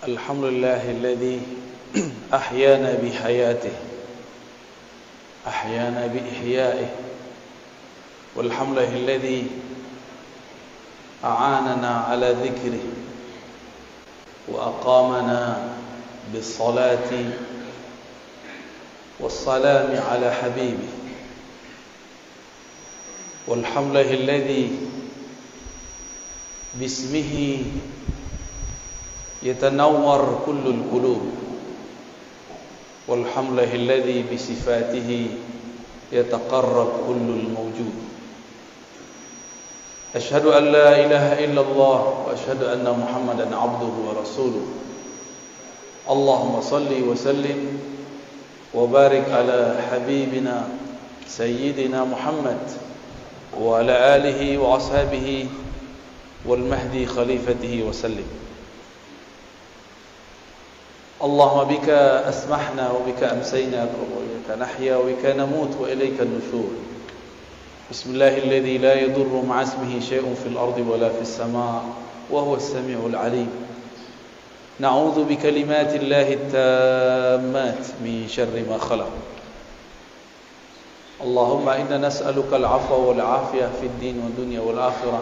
الحمد لله الذي أحيانا بحياته أحيانا بإحيائه والحمد لله الذي أعاننا على ذكره وأقامنا بالصلاة والسلام على حبيبه والحمد لله الذي باسمه يتنور كل القلوب والحمد لله الذي بصفاته يتقرب كل الموجود أشهد أن لا إله إلا الله وأشهد أن محمدا عبده ورسوله اللهم صل وسلم وبارك على حبيبنا سيدنا محمد وعلى آله وأصحابه والمهدي خليفته وسلم اللهم بك أسمحنا وبك أمسينا وبك نحيا وبك نموت وإليك النشور بسم الله الذي لا يضر مع اسمه شيء في الأرض ولا في السماء وهو السميع العليم نعوذ بكلمات الله التامات من شر ما خلق اللهم إنا نسألك العفو والعافية في الدين والدنيا والآخرة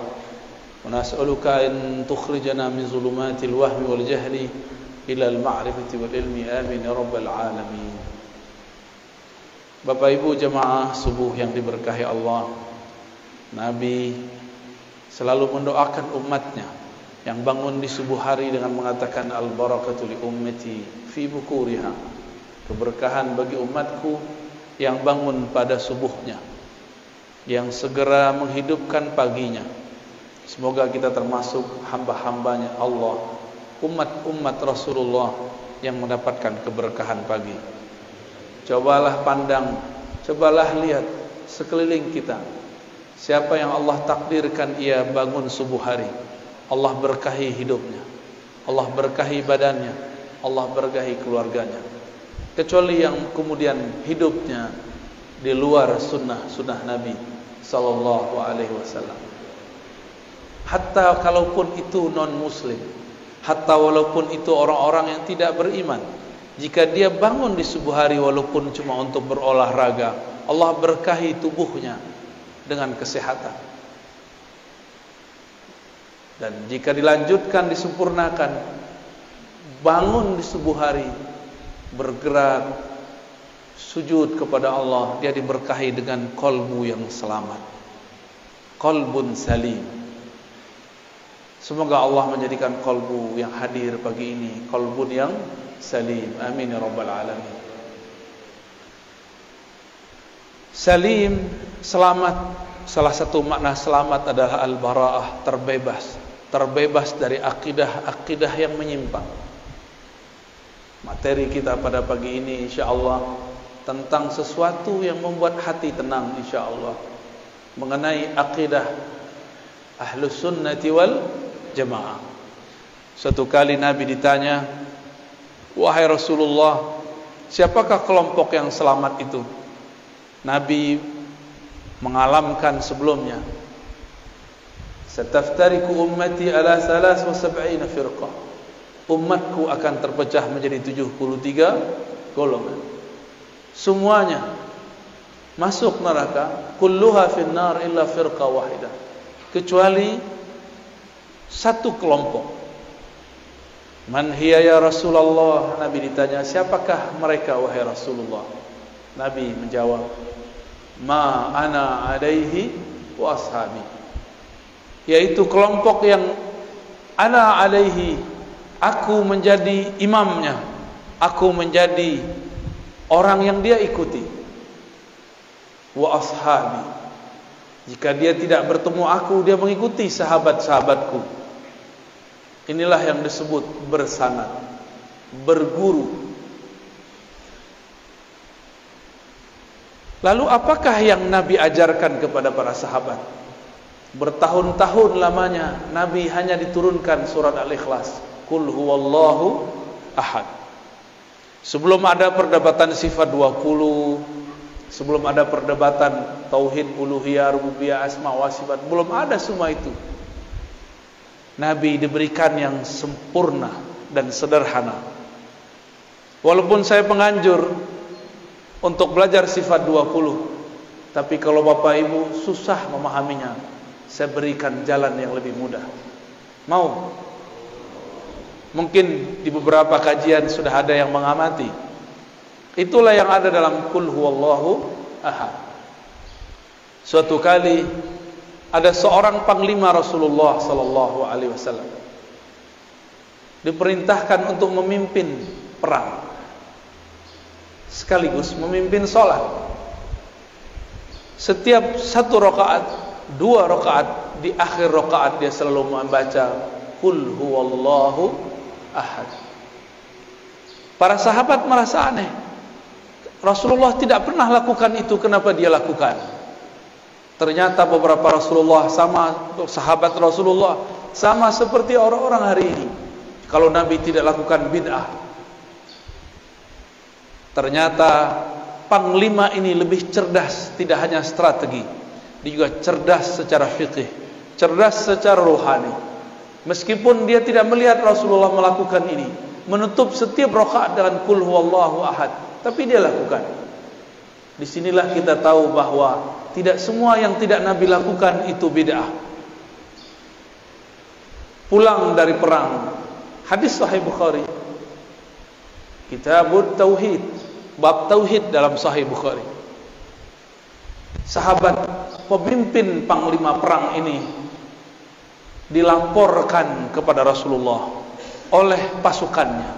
ونسألك أن تخرجنا من ظلمات الوهم والجهل إلى المعرفة والعلم آمين يا رب العالمين. Bapak Ibu jemaah subuh yang diberkahi Allah, Nabi selalu mendoakan umatnya yang bangun di subuh hari dengan mengatakan al-barakatu li ummati fi bukuriha, keberkahan bagi umatku yang bangun pada subuhnya, yang segera menghidupkan paginya. Semoga kita termasuk hamba-hambanya Allah, umat Rasulullah yang mendapatkan keberkahan pagi. Cobalah pandang, cobalah lihat sekeliling kita. Siapa yang Allah takdirkan ia bangun subuh hari, Allah berkahi hidupnya, Allah berkahi badannya, Allah berkahi keluarganya. Kecuali yang kemudian hidupnya di luar sunnah Nabi sallallahu alaihi wasallam. Hatta kalaupun itu non muslim, hatta walaupun itu orang-orang yang tidak beriman, jika dia bangun di subuh hari walaupun cuma untuk berolahraga, Allah berkahi tubuhnya dengan kesehatan. Dan jika dilanjutkan, disempurnakan, bangun di subuh hari, bergerak, sujud kepada Allah, dia diberkahi dengan qalbu yang selamat, qalbun salim. Semoga Allah menjadikan qalbu yang hadir pagi ini qalbun yang salim. Amin ya rabbal alamin. Salim, selamat. Salah satu makna selamat adalah al-bara'ah, terbebas dari akidah yang menyimpang. Materi kita pada pagi ini insyaallah tentang sesuatu yang membuat hati tenang insyaallah, mengenai akidah Ahlus Sunnati wal Jamaah. Suatu kali Nabi ditanya, "Wahai Rasulullah, siapakah kelompok yang selamat itu?" Nabi mengalamkan sebelumnya, "Sataftariku ummati ala 73 firqah." Umatku akan terpecah menjadi 73 golongan. Semuanya masuk neraka, kulluha finnar illa firqah wahidah, kecuali satu kelompok. Man hiya ya Rasulullah? Nabi ditanya, siapakah mereka wahai Rasulullah? Nabi menjawab, ma ana alaihi wa ashabi, yaitu kelompok yang ana alaihi, aku menjadi imamnya, aku menjadi orang yang dia ikuti. Wa ashabi, jika dia tidak bertemu aku, dia mengikuti sahabat-sahabatku. Inilah yang disebut bersanad, berguru. Lalu apakah yang Nabi ajarkan kepada para sahabat? Bertahun-tahun lamanya Nabi hanya diturunkan surat Al-Ikhlas, Qul huwallahu ahad. Sebelum ada perdebatan sifat 20, sebelum ada perdebatan tauhid uluhiyah, rububiyah, asma wa sifat, belum ada semua itu. Nabi diberikan yang sempurna, dan sederhana. Walaupun saya penganjur untuk belajar sifat 20, tapi kalau Bapak Ibu susah memahaminya, saya berikan jalan yang lebih mudah. Mau? Mungkin di beberapa kajian sudah ada yang mengamati. Itulah yang ada dalam Qul Huwallahu Ahad. Suatu kali ada seorang panglima Rasulullah sallallahu alaihi wasallam diperintahkan untuk memimpin perang, sekaligus memimpin sholat. Setiap satu rakaat, 2 rakaat, di akhir rakaat dia selalu membaca Qul Huwallahu Ahad. Para sahabat merasa aneh, Rasulullah tidak pernah lakukan itu, kenapa dia lakukan? Ternyata beberapa Rasulullah sama sahabat Rasulullah sama seperti orang-orang hari ini. Kalau Nabi tidak lakukan bid'ah. Ternyata panglima ini lebih cerdas, tidak hanya strategi, dia juga cerdas secara fikih, cerdas secara rohani. Meskipun dia tidak melihat Rasulullah melakukan ini, menutup setiap rakaat dengan Qul Huwallahu Ahad, tapi dia lakukan. Disinilah kita tahu bahwa tidak semua yang tidak Nabi lakukan itu bid'ah. Pulang dari perang, hadis Sahih Bukhari, Kitabut Tauhid, bab tauhid dalam Sahih Bukhari. Sahabat pemimpin panglima perang ini dilaporkan kepada Rasulullah oleh pasukannya,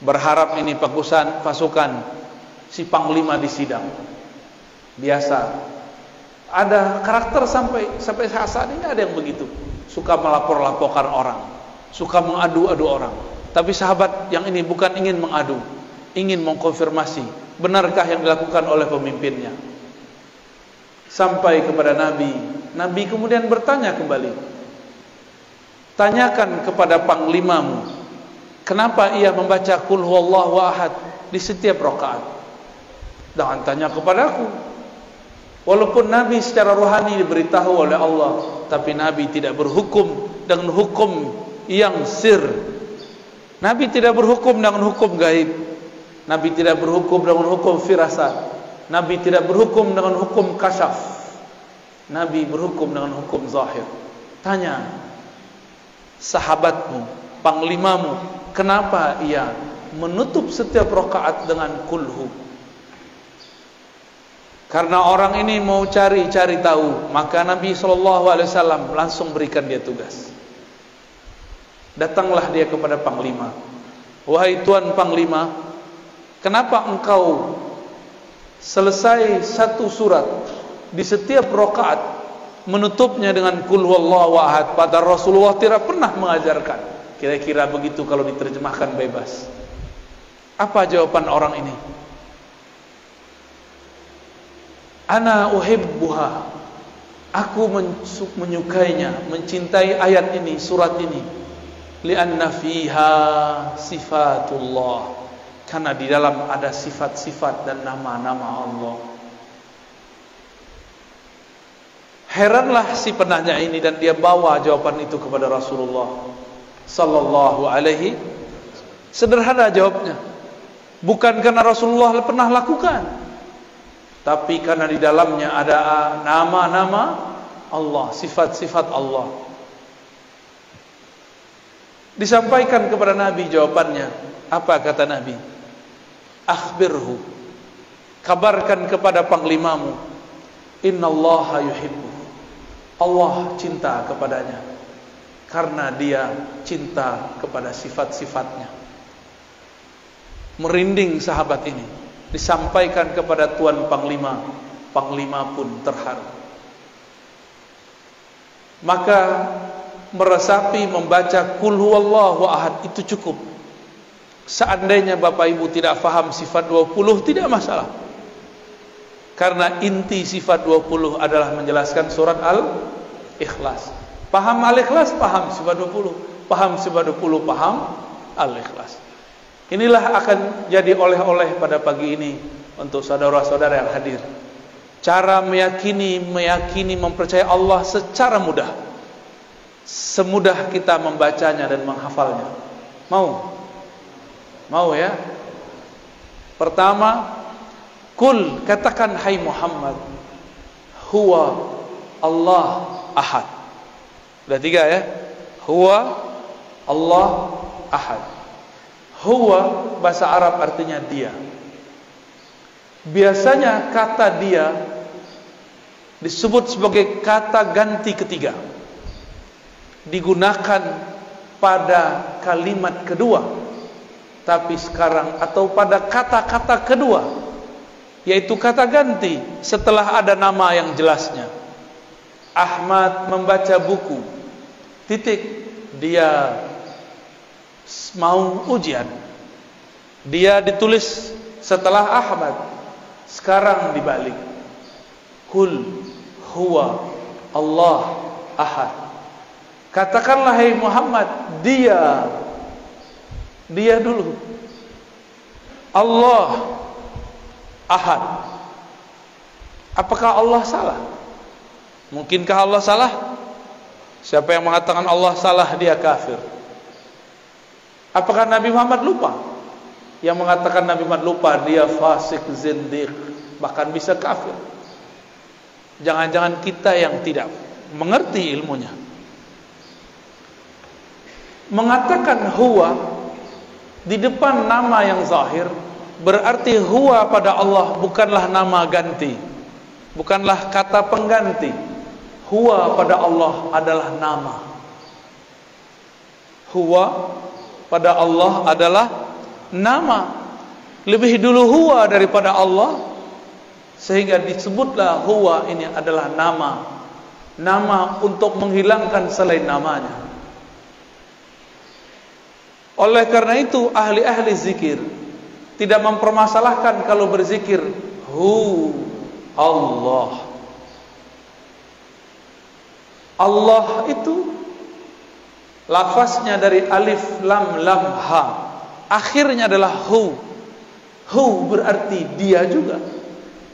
berharap ini pasukan si panglima disidang. Biasa ada karakter sampai saat ini ada yang begitu, suka melapor-laporkan orang, suka mengadu-adu orang. Tapi sahabat yang ini bukan ingin mengadu, ingin mengkonfirmasi benarkah yang dilakukan oleh pemimpinnya. Sampai kepada Nabi, Nabi kemudian bertanya kembali, tanyakan kepada panglimamu, kenapa ia membaca Qul Huwallahu Ahad di setiap rakaat. Jangan tanya kepadaku. Walaupun Nabi secara rohani diberitahu oleh Allah, tapi Nabi tidak berhukum dengan hukum yang sir. Nabi tidak berhukum dengan hukum gaib. Nabi tidak berhukum dengan hukum firasat. Nabi tidak berhukum dengan hukum kasyaf. Nabi berhukum dengan hukum zahir. Tanya sahabatmu, panglimamu, kenapa ia menutup setiap rakaat dengan kulhu? Karena orang ini mau cari tahu, maka Nabi SAW langsung berikan dia tugas. Datanglah dia kepada panglima. Wahai tuan panglima, kenapa engkau selesai satu surat di setiap rakaat menutupnya dengan Qul Huwallahu Ahad, padahal Rasulullah tidak pernah mengajarkan? Kira-kira begitu kalau diterjemahkan bebas. Apa jawaban orang ini? Ana uhibbuha, aku menyukainya, mencintai ayat ini, surat ini. Lianna fiha sifatullah, karena di dalam ada sifat-sifat dan nama-nama Allah. Heranlah si penanya ini, dan dia bawa jawaban itu kepada Rasulullah sallallahu alaihi. Sederhana jawabnya, bukan karena Rasulullah pernah lakukan, tapi karena di dalamnya ada nama-nama Allah, sifat-sifat Allah. Disampaikan kepada Nabi jawabannya. Apa kata Nabi? Akhbirhu, kabarkan kepada panglimamu, innallaha yuhibbu, Allah cinta kepadanya, karena dia cinta kepada sifat-sifatnya. Merinding sahabat ini. Disampaikan kepada tuan panglima, panglima pun terharu. Maka meresapi membaca Qul Huwallahu Ahad itu cukup. Seandainya Bapak Ibu tidak faham sifat 20, tidak masalah. Karena inti sifat 20 adalah menjelaskan surat Al-Ikhlas. Paham Al-Ikhlas, paham sifat 20. Paham sifat 20, paham Al-Ikhlas. Inilah akan jadi oleh-oleh pada pagi ini untuk saudara-saudara yang hadir. Cara meyakini, mempercayai Allah secara mudah. Semudah kita membacanya dan menghafalnya. Mau ya? Pertama, kul, katakan hai Muhammad, huwa Allah ahad. Udah 3 ya? Huwa Allah ahad. Huwa bahasa Arab artinya dia. Biasanya kata dia disebut sebagai kata ganti ketiga, digunakan pada kalimat kedua. Tapi sekarang, atau pada kata-kata kedua, yaitu kata ganti setelah ada nama yang jelasnya. Ahmad membaca buku, titik, dia mau ujian. Dia ditulis setelah Ahmad. Sekarang dibalik, kul huwa Allah ahad. Katakanlah hai Muhammad, dia dulu, Allah ahad. Apakah Allah salah? Mungkinkah Allah salah? Siapa yang mengatakan Allah salah, dia kafir. Apakah Nabi Muhammad lupa? Yang mengatakan Nabi Muhammad lupa, dia fasik, zindiq, bahkan bisa kafir. Jangan-jangan kita yang tidak mengerti ilmunya. Mengatakan huwa di depan nama yang zahir, berarti huwa pada Allah bukanlah nama ganti, bukanlah kata pengganti. Huwa pada Allah adalah nama. Huwa pada Allah adalah nama. Lebih dulu huwa daripada Allah, sehingga disebutlah huwa ini adalah nama. Nama untuk menghilangkan selain namanya. Oleh karena itu ahli-ahli zikir tidak mempermasalahkan kalau berzikir hu Allah. Allah itu lafaznya dari alif lam lam ha, akhirnya adalah hu. Hu berarti dia juga.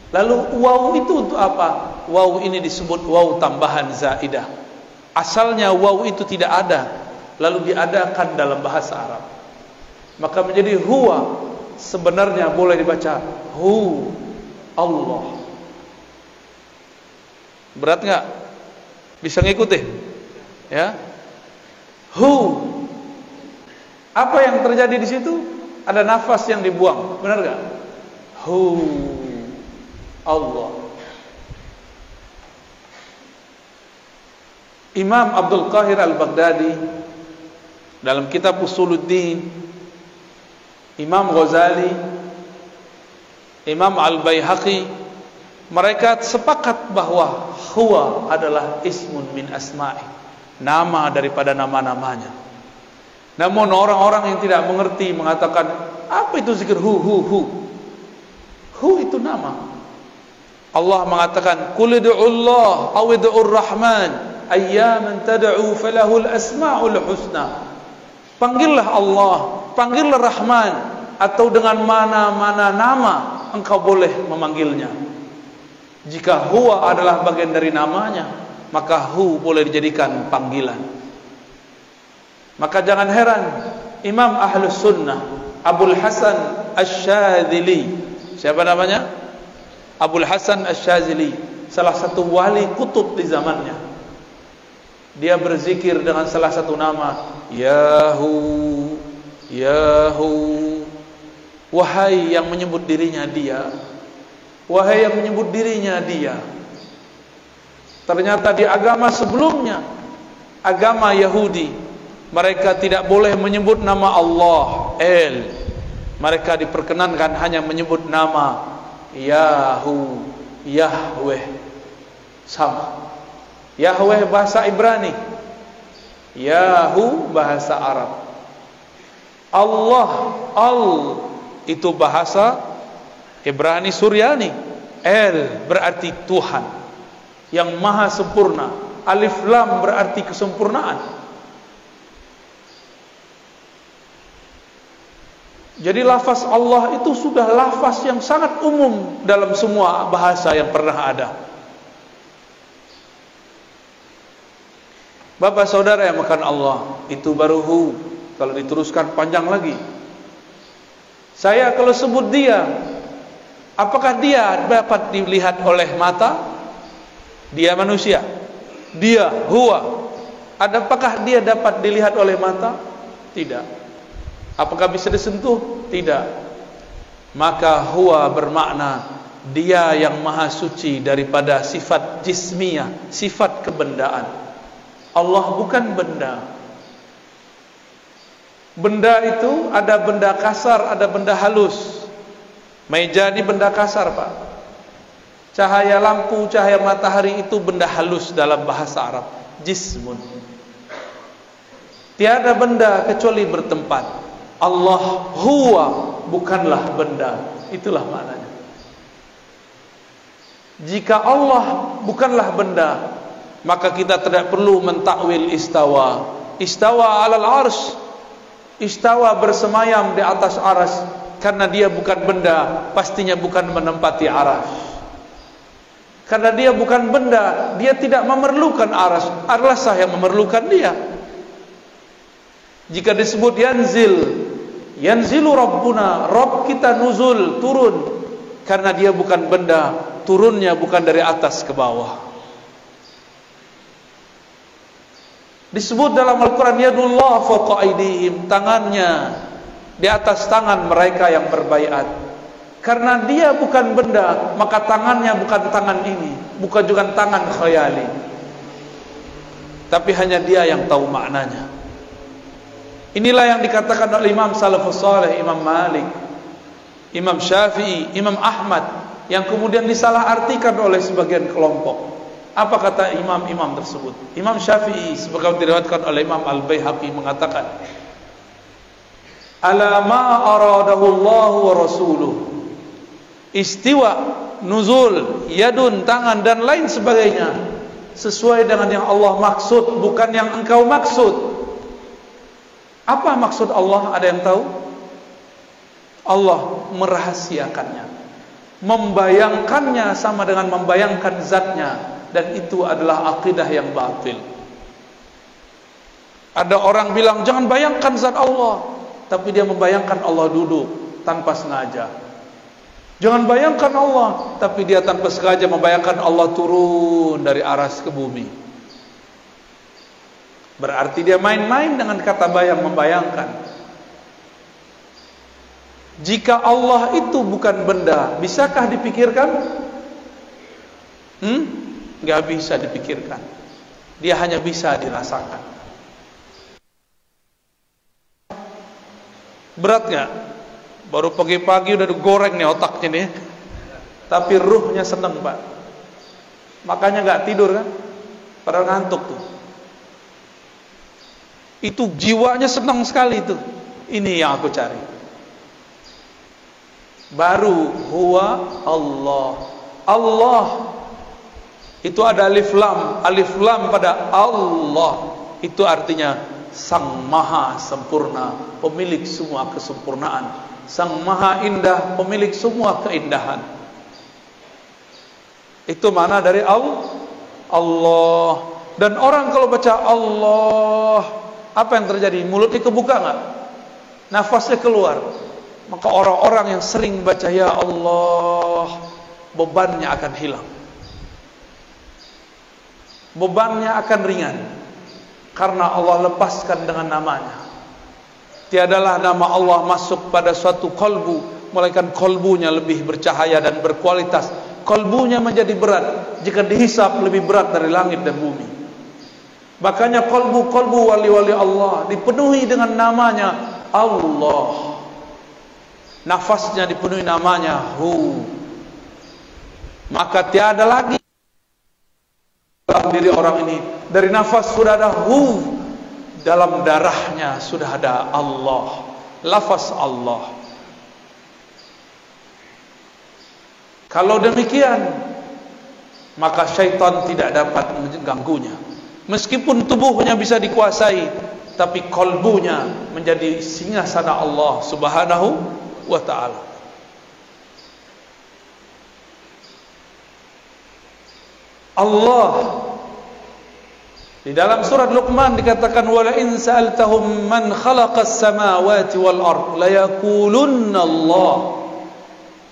Lalu waw itu untuk apa? Waw ini disebut waw tambahan zaidah. Asalnya waw itu tidak ada, lalu diadakan dalam bahasa Arab. Maka menjadi huwa, sebenarnya boleh dibaca hu Allah. Berat enggak? Bisa ngikuti? Ya. Hu. Apa yang terjadi di situ? Ada nafas yang dibuang, benar enggak? Hu Allah. Imam Abdul Qahir Al-Baghdadi dalam kitab Usuluddin, Imam Ghazali, Imam Al-Baihaqi, mereka sepakat bahwa huwa adalah ismun min asma'i, nama daripada nama-namanya. Namun orang-orang yang tidak mengerti mengatakan, apa itu zikir hu? Hu itu nama. Allah mengatakan, qul ud'ullaha aw ud'ur rahman ayyaman tad'u falahul asmaul husna. Panggillah Allah, panggillah Rahman, atau dengan mana-mana nama engkau boleh memanggilnya. Jika huwa adalah bagian dari namanya, maka hu boleh dijadikan panggilan. Maka jangan heran Imam Ahlus Sunnah Abul Hasan Asy-Syadzili, siapa namanya? Abul Hasan Asy-Syadzili, salah satu wali kutub di zamannya. Dia berzikir dengan salah satu nama, Yahu, Yahu. Wahai yang menyebut dirinya dia, wahai yang menyebut dirinya dia. Ternyata di agama sebelumnya, agama Yahudi, mereka tidak boleh menyebut nama Allah, El. Mereka diperkenankan hanya menyebut nama Yahu, Yahweh. Sama. Yahweh bahasa Ibrani, Yahu bahasa Arab. Allah, Al itu bahasa Ibrani Suryani. El berarti Tuhan yang maha sempurna. Alif Lam berarti kesempurnaan. Jadi lafaz Allah itu sudah lafaz yang sangat umum dalam semua bahasa yang pernah ada. Bapak saudara yang makan Allah, itu baru hu. Kalau diteruskan panjang lagi. Saya kalau sebut dia, apakah dia dapat dilihat oleh mata? Dia manusia. Dia, huwa. Apakah dia dapat dilihat oleh mata? Tidak. Apakah bisa disentuh? Tidak. Maka huwa bermakna dia yang maha suci daripada sifat jismiyah, sifat kebendaan. Allah bukan benda. Benda itu ada benda kasar, ada benda halus. Meja ini benda kasar, Pak. Cahaya lampu, cahaya matahari itu benda halus dalam bahasa Arab. Jismun. Tiada benda kecuali bertempat. Allah huwa, bukanlah benda. Itulah maknanya. Jika Allah bukanlah benda, maka kita tidak perlu mentakwil istawa. Istawa alal arsy. Istawa bersemayam di atas aras. Karena dia bukan benda, pastinya bukan menempati aras. Karena dia bukan benda, dia tidak memerlukan aras. Araslah yang memerlukan dia. Jika disebut yanzilu Rabbuna, Rabb kita nuzul, turun. Karena dia bukan benda, turunnya bukan dari atas ke bawah. Disebut dalam Al-Quran yadullah fawqa aydihim, tangannya di atas tangan mereka yang berbaiat. Karena dia bukan benda, maka tangannya bukan tangan ini, bukan juga tangan khayali. Tapi hanya dia yang tahu maknanya. Inilah yang dikatakan oleh Imam Salafus Saleh, Imam Malik, Imam Syafi'i, Imam Ahmad, yang kemudian disalahartikan oleh sebagian kelompok. Apa kata imam-imam tersebut? Imam Syafi'i sebagaimana diriwayatkan oleh Imam Al-Baihaqi mengatakan, ala ma aradahu Allah wa rasuluh. Istiwa, nuzul, yadun, tangan dan lain sebagainya sesuai dengan yang Allah maksud, bukan yang engkau maksud. Apa maksud Allah? Ada yang tahu? Allah merahasiakannya, membayangkannya sama dengan membayangkan zatnya. Dan itu adalah akidah yang batil. Ada orang bilang jangan bayangkan zat Allah, tapi dia membayangkan Allah duduk tanpa sengaja. Jangan bayangkan Allah, tapi dia tanpa sengaja membayangkan Allah turun dari aras ke bumi. Berarti dia main-main dengan kata bayang, membayangkan. Jika Allah itu bukan benda, bisakah dipikirkan? Gak bisa dipikirkan. Dia hanya bisa dirasakan. Berat gak? Baru pagi-pagi udah digoreng nih otaknya nih. Tapi ruhnya seneng, Pak. Makanya gak tidur kan? Padahal ngantuk tuh. Itu jiwanya senang sekali tuh. Ini yang aku cari. Baru huwa Allah. Allah itu ada alif lam pada Allah. Itu artinya Sang Maha Sempurna, pemilik semua kesempurnaan. Sang Maha Indah, pemilik semua keindahan. Itu mana dari Allah. Dan orang kalau baca Allah, apa yang terjadi? Mulutnya kebuka nggak? Nafasnya keluar. Maka orang-orang yang sering baca ya Allah, bebannya akan hilang. Bebannya akan ringan karena Allah lepaskan dengan namanya. Tiadalah nama Allah masuk pada suatu kolbu melainkan kolbunya lebih bercahaya dan berkualitas. Kolbunya menjadi berat jika dihisap lebih berat dari langit dan bumi. Makanya kolbu-kolbu wali-wali Allah dipenuhi dengan namanya Allah. Nafasnya dipenuhi namanya Hu. Maka tiada lagi dalam diri orang ini, dari nafas sudah ada Hu, dalam darahnya sudah ada Allah, lafaz Allah. Kalau demikian, maka syaitan tidak dapat mengganggunya. Meskipun tubuhnya bisa dikuasai, tapi kolbunya menjadi singgasana Allah Subhanahu wa ta'ala. Allah Di dalam surat Luqman dikatakan wala in sa'altahum man khalaqas samawati wal ard la yaqulunna Allah.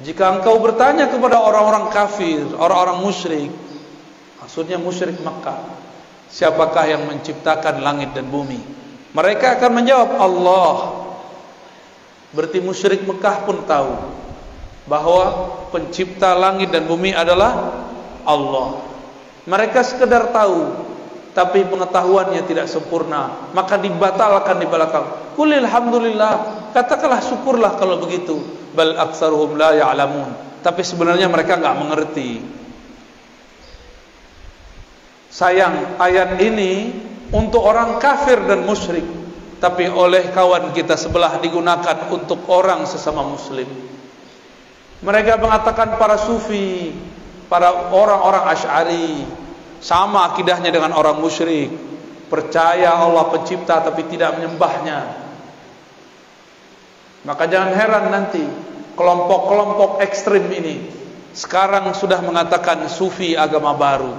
Jika engkau bertanya kepada orang-orang kafir, orang-orang musyrik, maksudnya musyrik Makkah, siapakah yang menciptakan langit dan bumi? Mereka akan menjawab Allah. Berarti musyrik Mekah pun tahu bahwa pencipta langit dan bumi adalah Allah. Mereka sekedar tahu, tapi pengetahuannya tidak sempurna, maka dibatalkan di belakang. Qul alhamdulillah, katakanlah syukurlah kalau begitu. Bal aktsaruhum la ya'lamun. Tapi sebenarnya mereka enggak mengerti. Sayang, ayat ini untuk orang kafir dan musyrik, tapi oleh kawan kita sebelah digunakan untuk orang sesama muslim. Mereka mengatakan para sufi, para orang-orang Asy'ari sama akidahnya dengan orang musyrik, percaya Allah pencipta tapi tidak menyembahnya. Maka jangan heran nanti kelompok-kelompok ekstrim ini sekarang sudah mengatakan sufi agama baru.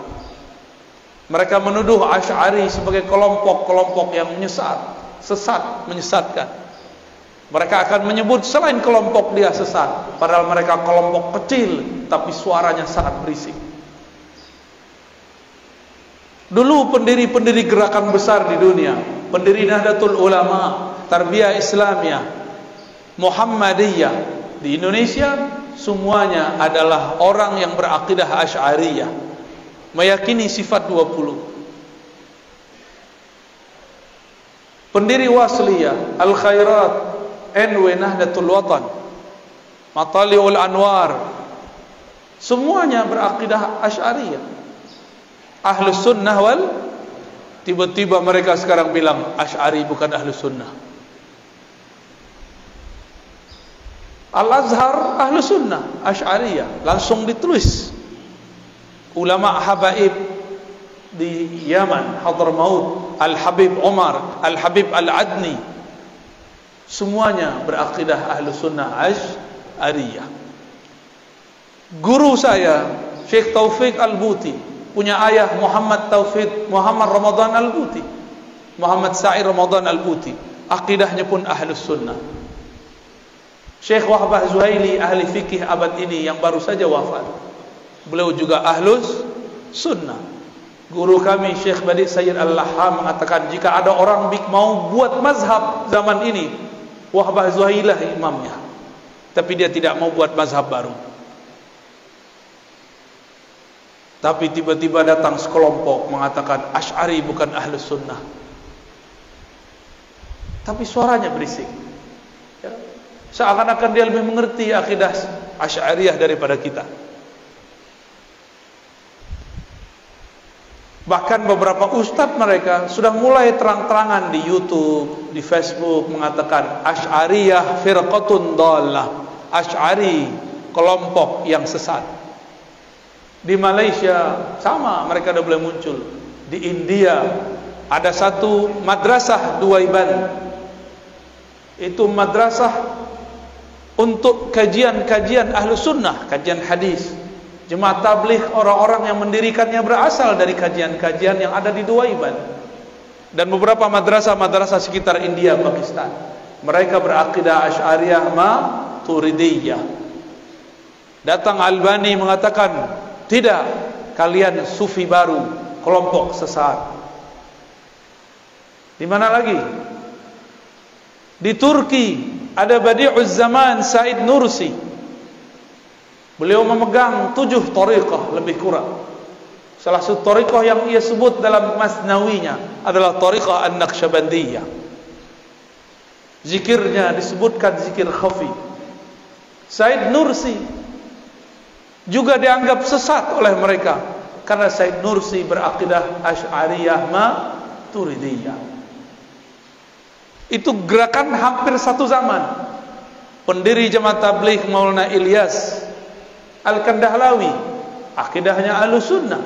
Mereka menuduh Asy'ari sebagai kelompok-kelompok yang sesat, menyesatkan. Mereka akan menyebut selain kelompok dia sesat, padahal mereka kelompok kecil tapi suaranya sangat berisik. Dulu pendiri-pendiri gerakan besar di dunia, pendiri Nahdlatul Ulama, Tarbiyah Islamiyah, Muhammadiyah di Indonesia, semuanya adalah orang yang berakidah Asy'ariyah, meyakini sifat 20. Pendiri Wasliyah, Al-Khairat, NW Nahdlatul Watan, Matali'ul Anwar, semuanya berakidah Asy'ariyah. Ahlus Sunnah wal, tiba-tiba mereka sekarang bilang Asy'ari bukan Ahlus Sunnah. Al-Azhar Ahlus Sunnah, Asy'ariyah, langsung ditulis. Ulama habaib di Yaman, Hadramaut, Al-Habib Umar, Al-Habib Al-Adni, semuanya berakidah Ahlus Sunnah Asy'ariyah. Guru saya Syekh Taufik Al-Buti punya ayah Muhammad Ramadan Al-Buti, Muhammad Sa'id Ramadan Al-Buti, akidahnya pun Ahlus Sunnah. Syekh Wahbah Zuhaili ahli fikih abad ini yang baru saja wafat, beliau juga Ahlus Sunnah. Guru kami Syekh Badi Sayyid Al-Laham mengatakan jika ada orang mau buat mazhab zaman ini, Wahbah Zuhailah imamnya, tapi dia tidak mau buat mazhab baru. Tapi tiba-tiba datang sekelompok mengatakan Asy'ari bukan Ahlus Sunnah, tapi suaranya berisik, ya. Seakan-akan dia lebih mengerti akidah Asy'ariyah daripada kita. Bahkan beberapa ustadz mereka sudah mulai terang-terangan di YouTube, di Facebook mengatakan Asy'ariyah firqatun dhallah, Asy'ari kelompok yang sesat. Di Malaysia sama, mereka sudah mulai muncul. Di India ada satu madrasah Duaiban, itu madrasah untuk kajian-kajian Ahlus Sunnah, kajian hadis. Jemaah tabligh, orang-orang yang mendirikannya berasal dari kajian-kajian yang ada di Duaiban dan beberapa madrasah-madrasah sekitar India, Pakistan. Mereka berakidah Asy'ariyah Maturidiyah. Datang Albani mengatakan, tidak, kalian sufi baru, kelompok sesat. Di mana lagi? Di Turki ada Badi'uz Zaman Said Nursi. Beliau memegang 7 thariqah lebih kurang. Salah satu thariqah yang ia sebut dalam Masnawinya adalah thariqah An-Naqsyabandiyah. Zikirnya disebutkan zikir khafi. Said Nursi juga dianggap sesat oleh mereka karena Said Nursi berakidah Asy'ariyah Maturidiyah. Itu gerakan hampir satu zaman. Pendiri Jemaah Tabligh Maulana Ilyas Al-Kandahlawi, akidahnya Ahlus Sunnah.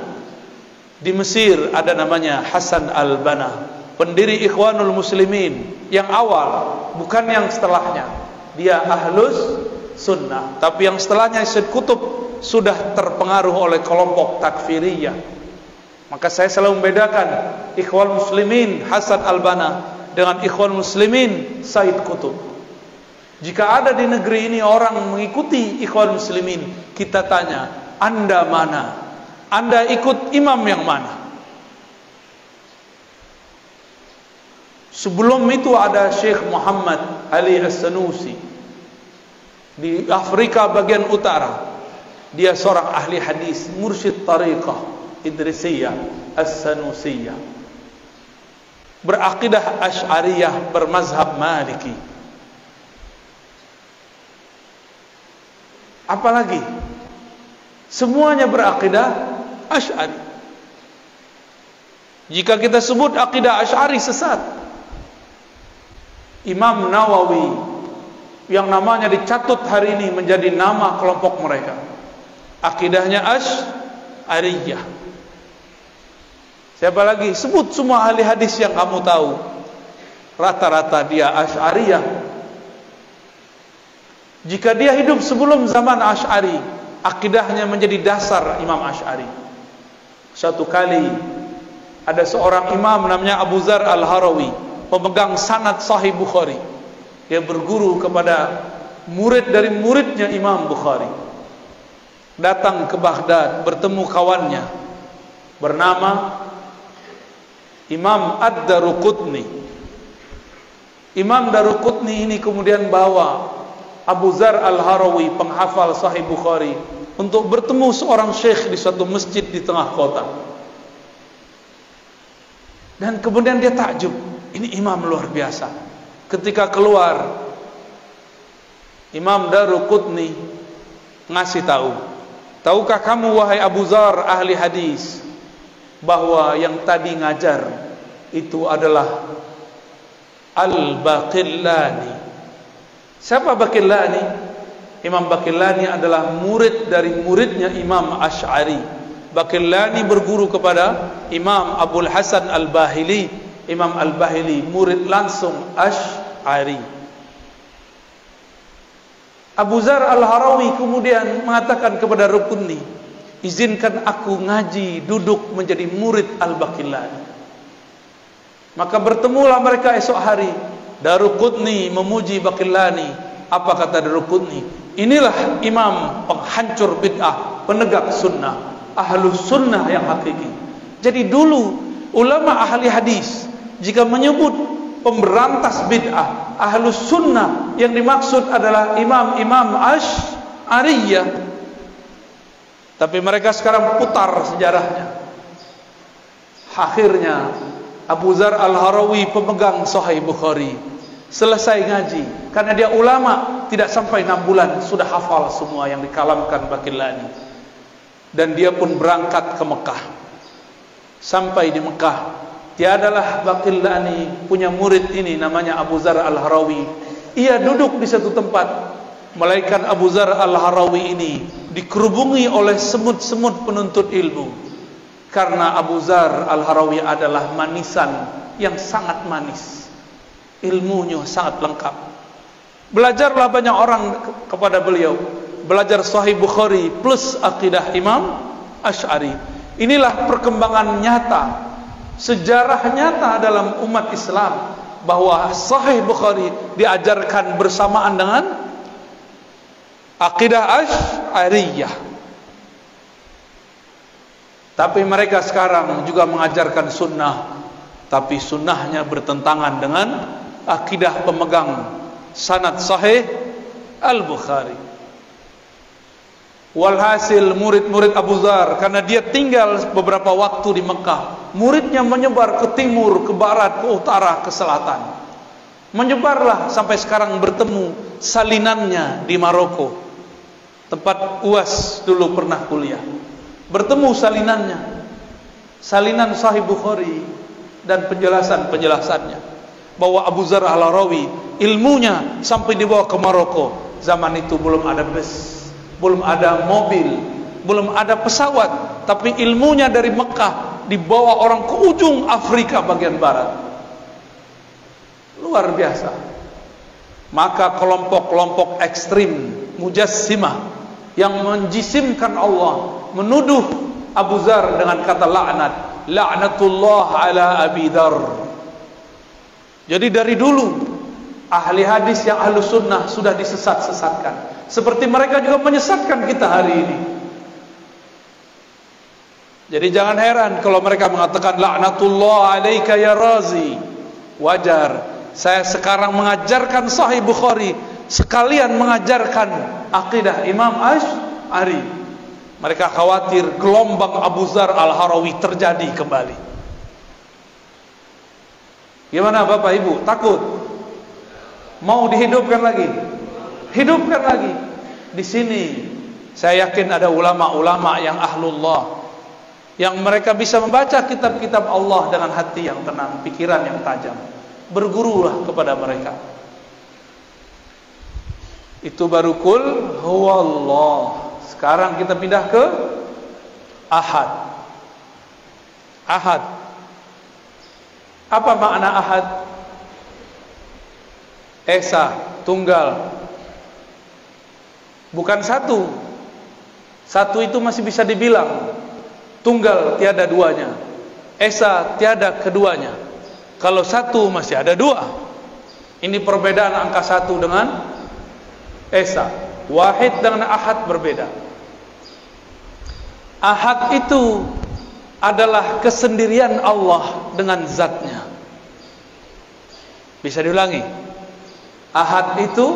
Di Mesir ada namanya Hasan Al-Banna, pendiri Ikhwanul Muslimin yang awal, bukan yang setelahnya. Dia Ahlus Sunnah, tapi yang setelahnya Syed Qutb sudah terpengaruh oleh kelompok takfiriyah. Maka saya selalu membedakan Ikhwan Muslimin Hasan Al-Banna dengan Ikhwan Muslimin Said Qutb. Jika ada di negeri ini orang mengikuti Ikhwan Muslimin, kita tanya, Anda mana? Anda ikut imam yang mana? Sebelum itu ada Syekh Muhammad Ali As-Sanusi di Afrika bagian utara. Dia seorang ahli hadis, mursyid tariqah Idrisiyah As-Sanusiyah, berakidah Asy'ariyah, bermazhab Maliki. Apalagi semuanya berakidah Asy'ari. Jika kita sebut akidah Asy'ari sesat. Imam Nawawi yang namanya dicatut hari ini menjadi nama kelompok mereka, akidahnya Asy'ariyah. Siapa lagi? Sebut semua ahli hadis yang kamu tahu, rata-rata dia Asy'ariyah. Jika dia hidup sebelum zaman Asy'ari, akidahnya menjadi dasar Imam Asy'ari. Suatu kali ada seorang imam namanya Abu Zar Al-Harawi, pemegang sanad Sahih Bukhari. Dia berguru kepada murid dari muridnya Imam Bukhari. Datang ke Baghdad, bertemu kawannya bernama Imam Ad-Daruqutni. Imam Daruqutni ini kemudian bawa Abu Zar Al-Harawi, penghafal Sahih Bukhari, untuk bertemu seorang syekh di suatu masjid di tengah kota. Dan kemudian dia takjub, ini imam luar biasa. Ketika keluar, Imam Daruqutni ngasih tahu, tahukah kamu wahai Abu Zar ahli hadis, bahwa yang tadi ngajar itu adalah Al-Baqillani. Siapa Baqillani? Imam Baqillani adalah murid dari muridnya Imam Asy'ari. Baqillani berguru kepada Imam Abul Hasan Al-Bahili. Imam Al-Bahili murid langsung Asy'ari. Abu Zar Al-Harawi kemudian mengatakan kepada Rukunni, izinkan aku ngaji, duduk menjadi murid Al-Baqillani. Maka bertemulah mereka esok hari. Daruqutni memuji Baqillani. Apa kata Daruqutni? Inilah imam penghancur bid'ah, penegak sunnah, ahlus sunnah yang hakiki. Jadi dulu ulama ahli hadis jika menyebut pemberantas bid'ah, ahlus sunnah, yang dimaksud adalah imam-imam Asy'ariyah. Tapi mereka sekarang putar sejarahnya. Akhirnya Abu Zar Al-Harawi, pemegang Sahih Bukhari, selesai ngaji, karena dia ulama, tidak sampai 6 bulan sudah hafal semua yang dikalamkan Baqillani. Dan dia pun berangkat ke Mekah. Sampai di Mekah, tiadalah Baqillani punya murid ini namanya Abu Zar Al-Harawi. Ia duduk di satu tempat, melainkan Abu Zar Al-Harawi ini dikerubungi oleh semut-semut penuntut ilmu. Karena Abu Zar Al-Harawi adalah manisan yang sangat manis, ilmunya sangat lengkap. Belajarlah banyak orang kepada beliau, belajar Sahih Bukhari plus akidah Imam Asy'ari. Inilah perkembangan nyata, sejarah nyata dalam umat Islam, bahwa Sahih Bukhari diajarkan bersamaan dengan akidah Asy'ariyah. Tapi mereka sekarang juga mengajarkan sunnah, tapi sunnahnya bertentangan dengan akidah pemegang sanad Sahih Al-Bukhari. Walhasil murid-murid Abu Zar, karena dia tinggal beberapa waktu di Mekah, muridnya menyebar ke timur, ke barat, ke utara, ke selatan. Menyebarlah sampai sekarang bertemu salinannya di Maroko, tempat UAS dulu pernah kuliah. Bertemu salinannya, salinan Sahih Bukhari dan penjelasan-penjelasannya, bahwa Abu Zar Al-Harawi ilmunya sampai dibawa ke Maroko. Zaman itu belum ada bus, belum ada mobil, belum ada pesawat, tapi ilmunya dari Mekah dibawa orang ke ujung Afrika bagian barat. Luar biasa. Maka kelompok-kelompok ekstrim Mujassimah yang menjisimkan Allah, menuduh Abu Zar dengan kata laknat, la'natullah ala Abi Dzar. Jadi dari dulu ahli hadis yang ahlu sunnah sudah disesat-sesatkan, seperti mereka juga menyesatkan kita hari ini. Jadi jangan heran kalau mereka mengatakan la'natullah alaika ya Razi. Wajar. Saya sekarang mengajarkan Sahih Bukhari sekalian mengajarkan akidah Imam Asy'ari. Mereka khawatir gelombang Abu Dzar Al-Harawi terjadi kembali. Gimana Bapak Ibu? Takut? Mau dihidupkan lagi? Hidupkan lagi. Di sini saya yakin ada ulama-ulama yang ahlullah, yang mereka bisa membaca kitab-kitab Allah dengan hati yang tenang, pikiran yang tajam. Bergurulah kepada mereka. Itu baru kul huwallah. Sekarang kita pindah ke ahad. Ahad. Apa makna ahad? Esa, tunggal. Bukan satu. Satu itu masih bisa dibilang. Tunggal tiada duanya. Esa tiada keduanya. Kalau satu masih ada dua. Ini perbedaan angka satu dengan esa. Wahid dengan ahad berbeda. Ahad itu adalah kesendirian Allah dengan zatnya. Bisa diulangi. Ahad itu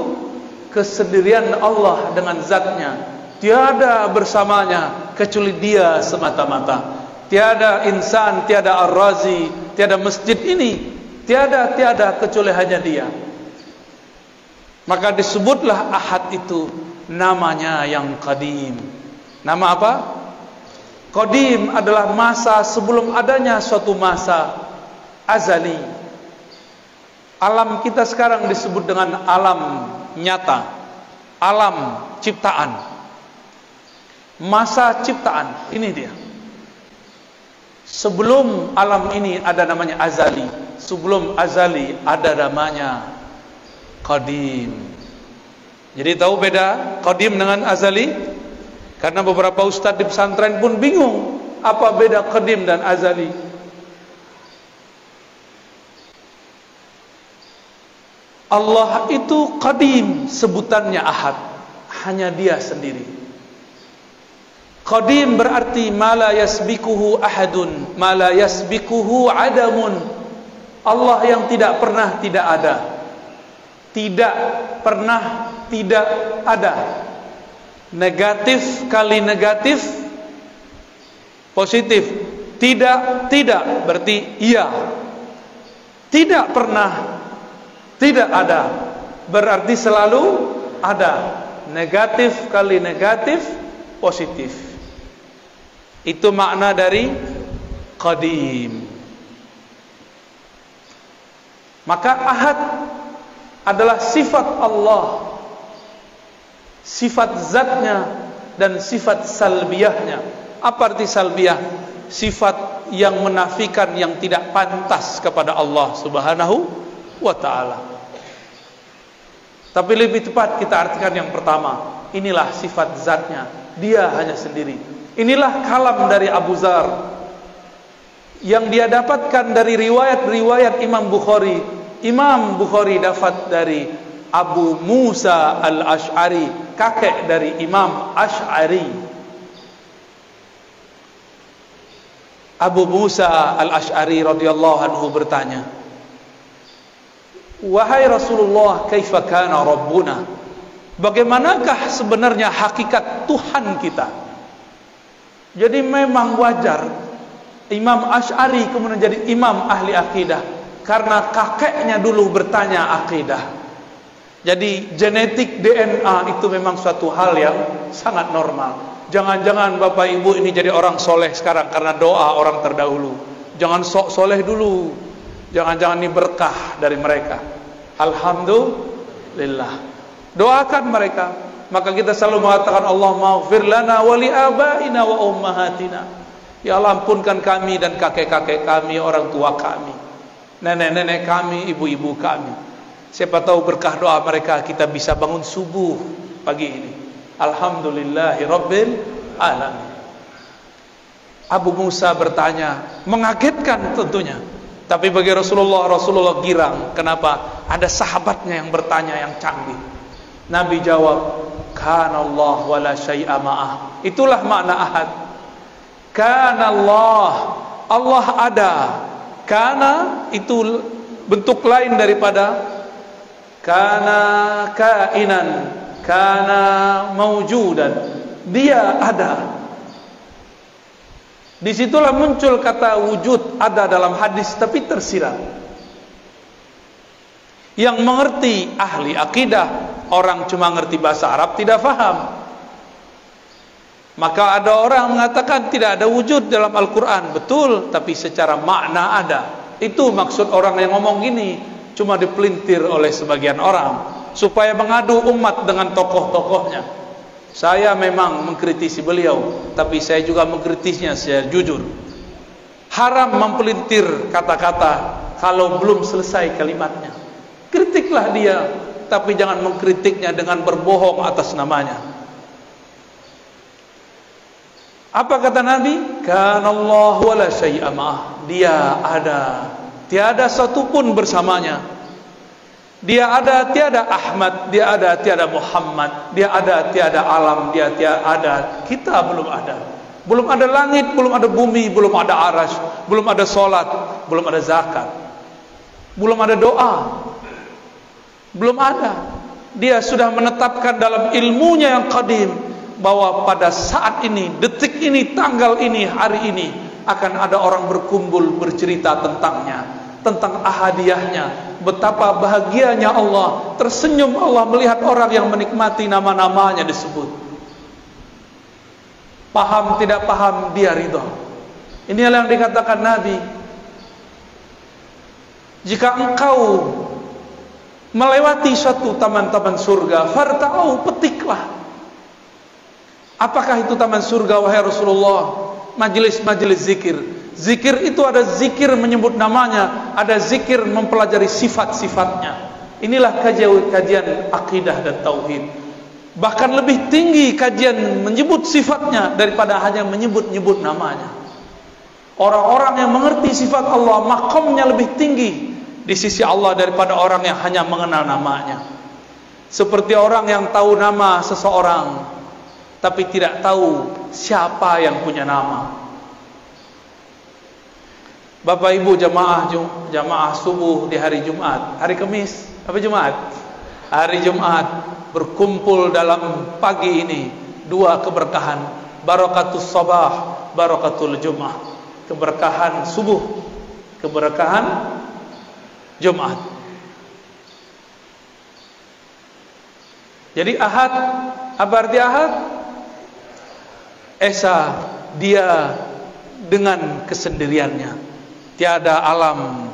kesendirian Allah dengan zatnya. Tiada bersamanya kecuali Dia semata-mata. Tiada insan, tiada ar-razi, tiada masjid ini, tiada kecuali hanya Dia. Maka disebutlah ahad itu namanya yang qadim. Nama apa? Qadim adalah masa sebelum adanya suatu masa azali. Alam kita sekarang disebut dengan alam nyata, alam ciptaan. Masa ciptaan, ini dia. Sebelum alam ini ada namanya azali. Sebelum azali ada namanya qadim. Jadi tahu beda qadim dengan azali? Karena beberapa ustadz di pesantren pun bingung apa beda qadim dan azali. Allah itu qadim, sebutannya ahad, hanya Dia sendiri. Qadim berarti ma la yasbikuhu ahadun, ma la yasbikuhu adamun. Allah yang tidak pernah tidak ada. Tidak pernah tidak ada. Negatif kali negatif positif. Tidak berarti iya. Tidak pernah tidak ada berarti selalu ada. Negatif kali negatif positif. Itu makna dari qadim. Maka ahad adalah sifat Allah, sifat zatnya dan sifat salbiyahnya. Apa arti salbiyah? Sifat yang menafikan yang tidak pantas kepada Allah Subhanahu wa ta'ala. Tapi lebih tepat kita artikan yang pertama. Inilah sifat zatnya, Dia hanya sendiri. Inilah kalam dari Abu Dzar yang dia dapatkan dari riwayat-riwayat Imam Bukhari. Imam Bukhari dapat dari Abu Musa Al-Asy'ari, kakek dari Imam Asy'ari. Abu Musa Al-Asy'ari radhiyallahu anhu bertanya, "Wahai Rasulullah, kaifa kana Rabbuna?" Bagaimanakah sebenarnya hakikat Tuhan kita? Jadi memang wajar Imam Asy'ari kemudian jadi imam ahli akidah karena kakeknya dulu bertanya akidah. Jadi genetik DNA itu memang suatu hal yang sangat normal. Jangan-jangan Bapak Ibu ini jadi orang soleh sekarang karena doa orang terdahulu. Jangan sok soleh dulu. Jangan-jangan ini berkah dari mereka. Alhamdulillah. Doakan mereka. Maka kita selalu mengatakan Allahumma ighfir lana wa li abaina wa ummahatina. Ya Allah, ampunkan kami dan kakek-kakek kami, orang tua kami, nenek-nenek kami, ibu-ibu kami. Siapa tahu berkah doa mereka kita bisa bangun subuh pagi ini. Alhamdulillahi rabbil alamin. Abu Musa bertanya, mengagetkan tentunya. Tapi bagi Rasulullah girang. Kenapa? Ada sahabatnya yang bertanya yang canggih. Nabi jawab, kana Allah wa la syai'a ma'ah. Itulah makna ahad. Kana Allah, Allah ada. Kana itu bentuk lain daripada kana kainan, kana maujudan. Dia ada. Disitulah muncul kata wujud, ada dalam hadis, tapi tersirat. Yang mengerti ahli akidah, orang cuma ngerti bahasa Arab tidak faham. Maka ada orang mengatakan tidak ada wujud dalam Al-Quran. Betul, tapi secara makna ada. Itu maksud orang yang ngomong gini, cuma dipelintir oleh sebagian orang supaya mengadu umat dengan tokoh-tokohnya. Saya memang mengkritisi beliau, tapi saya juga mengkritisnya secara jujur. Haram mempelintir kata-kata kalau belum selesai kalimatnya. Kritiklah dia, tapi jangan mengkritiknya dengan berbohong atas namanya. Apa kata Nabi? Kana Allah wa la syai'a ma'ah. Dia ada, tiada satupun bersamanya. Dia ada, tiada Ahmad. Dia ada, tiada Muhammad. Dia ada, tiada alam. Dia tiada ada, kita belum ada. Belum ada langit, belum ada bumi, belum ada arasy, belum ada solat, belum ada zakat, belum ada doa, belum ada. Dia sudah menetapkan dalam ilmunya yang qadim bahwa pada saat ini, detik ini, tanggal ini, hari ini akan ada orang berkumpul bercerita tentangnya, tentang ahadiyahnya. Betapa bahagianya Allah, tersenyum Allah melihat orang yang menikmati nama-namanya disebut. Paham tidak paham, dia ridha. Inilah yang dikatakan Nabi, jika engkau melewati suatu taman-taman surga, farta'u, petiklah. Apakah itu taman surga wahai Rasulullah? Majelis-majelis zikir. Zikir itu ada zikir menyebut namanya, ada zikir mempelajari sifat-sifatnya. Inilah kajian akidah dan tauhid. Bahkan lebih tinggi kajian menyebut sifatnya daripada hanya menyebut-nyebut namanya. Orang-orang yang mengerti sifat Allah, makamnya lebih tinggi di sisi Allah daripada orang yang hanya mengenal namanya. Seperti orang yang tahu nama seseorang tapi tidak tahu siapa yang punya nama. Bapak Ibu jamaah subuh di hari Jumat, hari Kamis, apa Jumat? Hari Jumat berkumpul dalam pagi ini dua keberkahan, barakatus sabah, barakatul Jumat. Keberkahan subuh, keberkahan Jumat. Jadi Ahad, apa arti Ahad? Esa, dia dengan kesendiriannya. Tiada alam,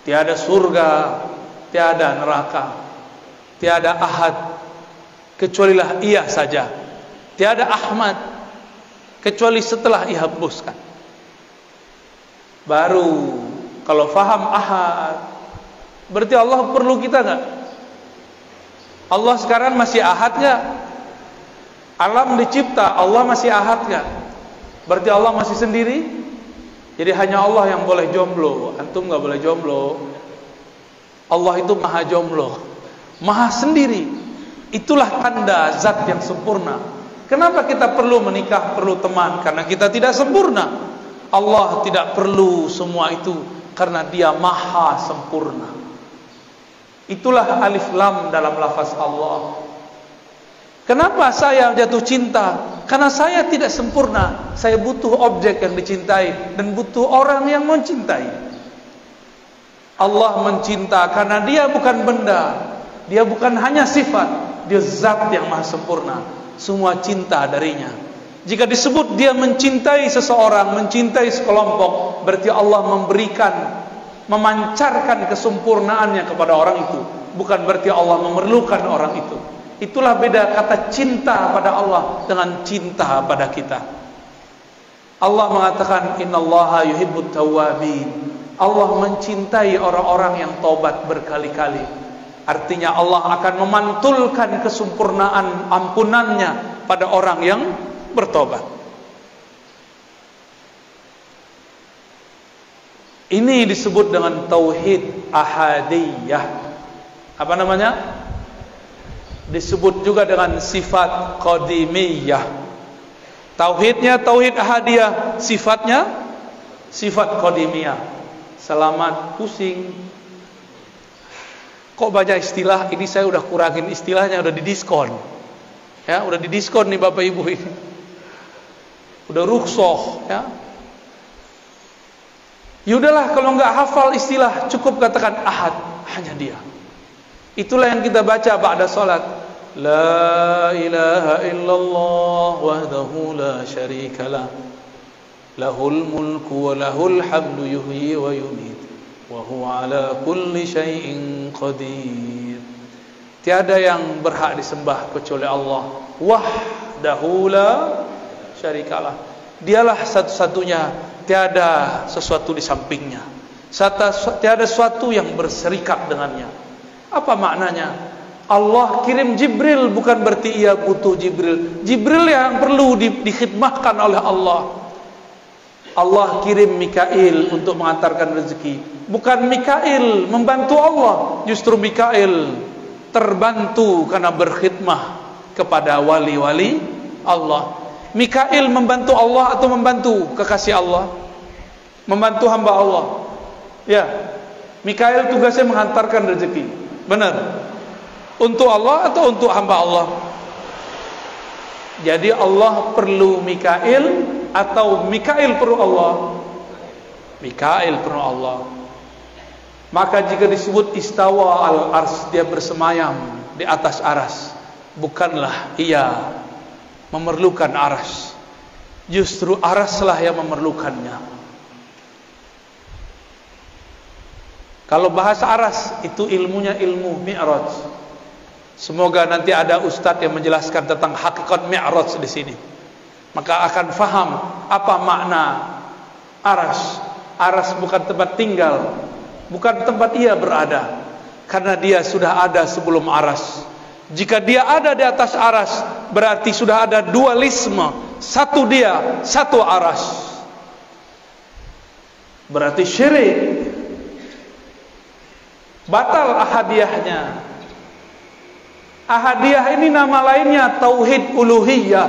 tiada surga, tiada neraka, tiada Ahad kecualilah ia saja. Tiada Ahmad kecuali setelah ia hembuskan. Baru kalau faham Ahad, berarti Allah perlu kita enggak? Allah sekarang masih Ahad enggak? Alam dicipta, Allah masih Ahad enggak? Berarti Allah masih sendiri? Jadi hanya Allah yang boleh jomblo, antum enggak boleh jomblo. Allah itu maha jomblo, maha sendiri. Itulah tanda zat yang sempurna. Kenapa kita perlu menikah, perlu teman? Karena kita tidak sempurna. Allah tidak perlu semua itu karena dia maha sempurna. Itulah alif lam dalam lafaz Allah. Kenapa saya jatuh cinta? Karena saya tidak sempurna. Saya butuh objek yang dicintai dan butuh orang yang mencintai. Allah mencinta karena dia bukan benda, dia bukan hanya sifat, dia zat yang maha sempurna. Semua cinta darinya. Jika disebut dia mencintai seseorang, mencintai sekelompok, berarti Allah memberikan, memancarkan kesempurnaannya kepada orang itu. Bukan berarti Allah memerlukan orang itu. Itulah beda kata cinta pada Allah dengan cinta pada kita. Allah mengatakan innallaha yuhibbut tawwabin. Allah mencintai orang-orang yang taubat berkali-kali. Artinya Allah akan memantulkan kesempurnaan ampunannya pada orang yang bertobat. Ini disebut dengan tauhid ahadiyah. Apa namanya? Disebut juga dengan sifat qadimiyah. Tauhidnya tauhid ahadiyah, sifatnya sifat qadimiyah. Selamat pusing. Kok baca istilah ini, saya udah kurangin istilahnya, udah didiskon. Ya, udah didiskon nih Bapak Ibu ini. Udah rukhsah, ya. Yaudahlah, kalau nggak hafal istilah, cukup katakan ahad, hanya Dia. Itulah yang kita baca ba'da salat. La ilaha illallah wahdahu la syarikalah. Lahul mulku wa lahul hamdu yuhyi wa yumiit. Wa huwa ala kulli syai'in qadir. Tiada yang berhak disembah kecuali Allah. Wahdahu la syarikalah. Dialah satu-satunya, tiada sesuatu di sampingnya. Tiada sesuatu yang berserikat dengannya. Apa maknanya? Allah kirim Jibril bukan berarti ia butuh Jibril. Jibril yang perlu dikhidmahkan oleh Allah. Allah kirim Mikail untuk mengantarkan rezeki. Bukan Mikail membantu Allah, justru Mikail terbantu karena berkhidmah kepada wali-wali Allah. Mikail membantu Allah atau membantu kekasih Allah? Membantu hamba Allah. Ya, Mikail tugasnya menghantarkan rezeki. Benar. Untuk Allah atau untuk hamba Allah? Jadi Allah perlu Mikail atau Mikail perlu Allah? Mikail perlu Allah. Maka jika disebut istawa al-ars, dia bersemayam di atas aras, bukanlah ia memerlukan aras, justru araslah yang memerlukannya. Kalau bahasa aras itu ilmunya ilmu mi'raj. Semoga nanti ada ustadz yang menjelaskan tentang hakikat mi'raj di sini, maka akan faham apa makna aras. Aras bukan tempat tinggal, bukan tempat ia berada, karena dia sudah ada sebelum aras. Jika dia ada di atas aras, berarti sudah ada dualisme, satu dia, satu aras. Berarti syirik, batal ahadiyahnya. Ahadiyah ini nama lainnya tauhid uluhiyah.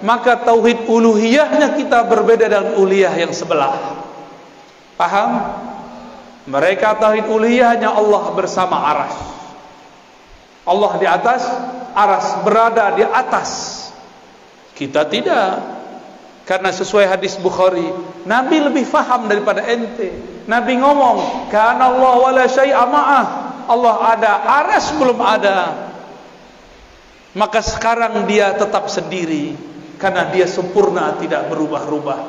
Maka tauhid uluhiyahnya kita berbeda dengan uluhiyah yang sebelah. Paham? Mereka tauhid uluhiyahnya Allah bersama aras. Allah di atas aras, berada di atas. Kita tidak. Karena sesuai hadis Bukhari, Nabi lebih faham daripada ente. Nabi ngomong, kana Allah wala syai'a ma'ah. Allah ada, aras belum ada. Maka sekarang dia tetap sendiri, karena dia sempurna, tidak berubah-ubah.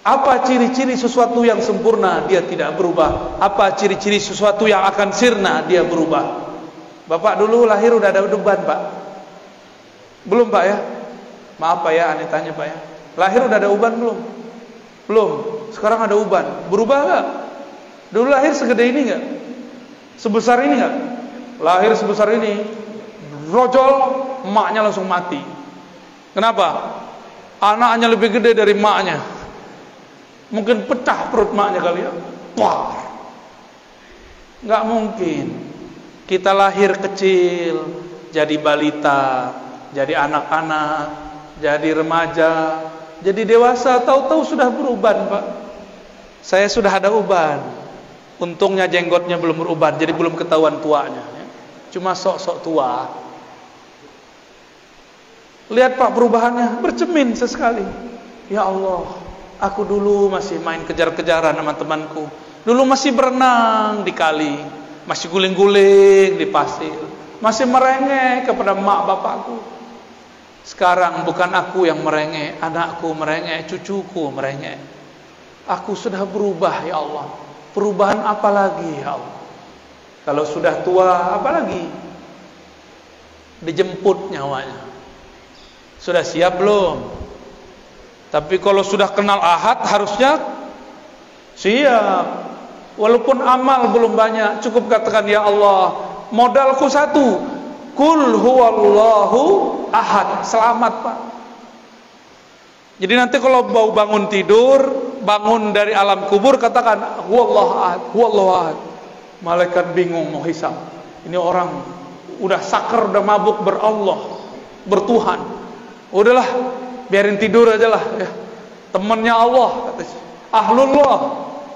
Apa ciri-ciri sesuatu yang sempurna? Dia tidak berubah. Apa ciri-ciri sesuatu yang akan sirna? Dia berubah. Bapak dulu lahir udah ada uban, Pak? Belum, Pak ya? Maaf Pak ya, aneh tanya Pak ya. Lahir udah ada uban belum? Belum. Sekarang ada uban. Berubah gak? Dulu lahir segede ini gak? Sebesar ini gak? Lahir sebesar ini, rojol, emaknya langsung mati. Kenapa? Anaknya lebih gede dari emaknya. Mungkin pecah perut emaknya kali ya. Wah, gak mungkin. Kita lahir kecil, jadi balita, jadi anak-anak, jadi remaja, jadi dewasa, tahu-tahu sudah beruban, Pak. Saya sudah ada uban. Untungnya jenggotnya belum beruban, jadi belum ketahuan tuanya. Cuma sok-sok tua. Lihat Pak perubahannya, bercermin sesekali. Ya Allah, aku dulu masih main kejar-kejaran sama temanku. Dulu masih berenang di kali, masih guling-guling di pasir, masih merengek kepada mak bapakku. Sekarang bukan aku yang merengek, anakku merengek, cucuku merengek. Aku sudah berubah ya Allah. Perubahan apa lagi ya Allah? Kalau sudah tua apa lagi? Dijemput nyawanya. Sudah siap belum? Tapi kalau sudah kenal ahad harusnya siap. Walaupun amal belum banyak, cukup katakan ya Allah, modalku satu, kul huwallahu ahad. Selamat Pak. Jadi nanti kalau mau bangun tidur, bangun dari alam kubur katakan huwallahu ahad, huwallahu ahad. Malaikat bingung mau hisab. Ini orang udah sakar, udah mabuk berallah, bertuhan. Udahlah, biarin tidur aja lah ya. Temannya Allah, katanya. Ahlullah,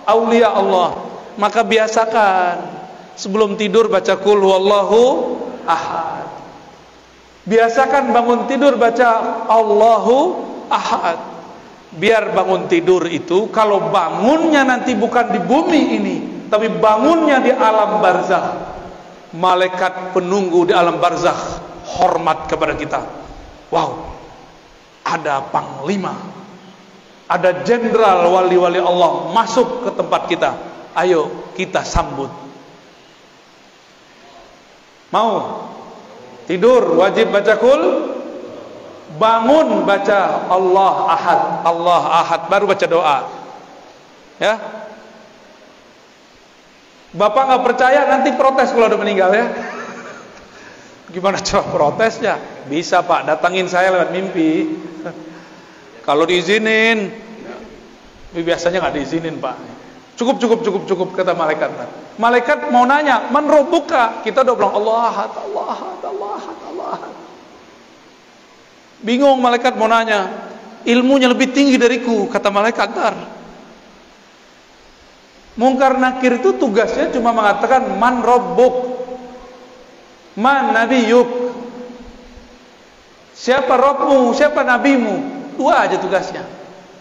aulia Allah. Maka biasakan sebelum tidur baca qul huwallahu ahad. Biasakan bangun tidur baca Allahu ahad. Biar bangun tidur itu, kalau bangunnya nanti bukan di bumi ini, tapi bangunnya di alam barzakh, malaikat penunggu di alam barzakh hormat kepada kita. Wow, ada panglima, ada jenderal wali-wali Allah masuk ke tempat kita. Ayo kita sambut. Mau tidur wajib baca qul, bangun baca Allah ahad, Allah ahad, baru baca doa. Ya. Bapak nggak percaya nanti protes kalau udah meninggal ya. Gimana cara protesnya? Bisa Pak, datangin saya lewat mimpi. Kalau diizinin, biasanya nggak diizinin Pak. Cukup kata malaikat. Malaikat mau nanya, man rabbuka? Kita udah bilang Allah ahad, Allah ahad, Allah ahad, Allah ahad. Bingung malaikat mau nanya, ilmunya lebih tinggi dariku, kata malaikat. Ntar Mungkar Nakir itu tugasnya cuma mengatakan man rabbuk, man nabiyuk, siapa Rabbmu, siapa nabimu. Dua aja tugasnya.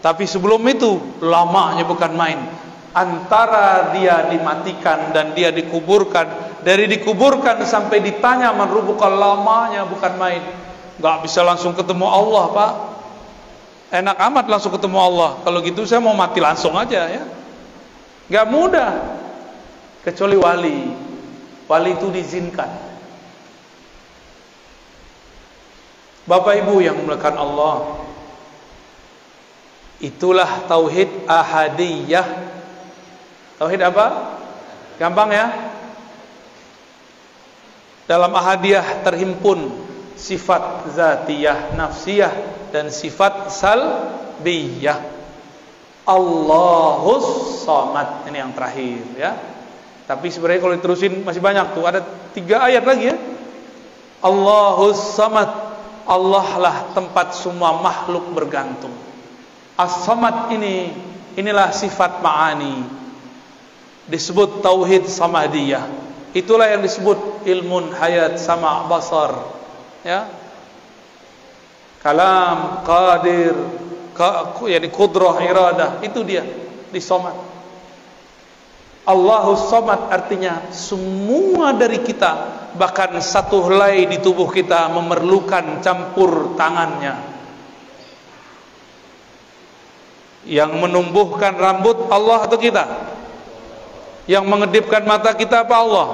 Tapi sebelum itu lamanya bukan main. Antara dia dimatikan dan dia dikuburkan, dari dikuburkan sampai ditanya man rabbuka, lamanya bukan main. Gak bisa langsung ketemu Allah Pak. Enak amat langsung ketemu Allah. Kalau gitu saya mau mati langsung aja ya. Gak mudah. Kecuali wali. Wali itu diizinkan. Bapak Ibu yang dimuliakan Allah, itulah tauhid ahadiyah. Tauhid apa? Gampang ya. Dalam ahadiyah terhimpun sifat zatiyah, nafsiyah, dan sifat salbiyah. Allahus Samad, ini yang terakhir ya. Tapi sebenarnya kalau diterusin masih banyak tuh, ada 3 ayat lagi ya. Allahus Samad, Allah lah tempat semua makhluk bergantung. As-Samad inilah sifat ma'ani, disebut tauhid samadiyah. Itulah yang disebut ilmun hayat sama basar ya. Kalam, qadir, yani kudrah, iradah, itu dia di Samad. Allahus Samad artinya semua dari kita, bahkan satu helai di tubuh kita memerlukan campur tangannya. Yang menumbuhkan rambut Allah atau kita? Yang mengedipkan mata kita apa Allah?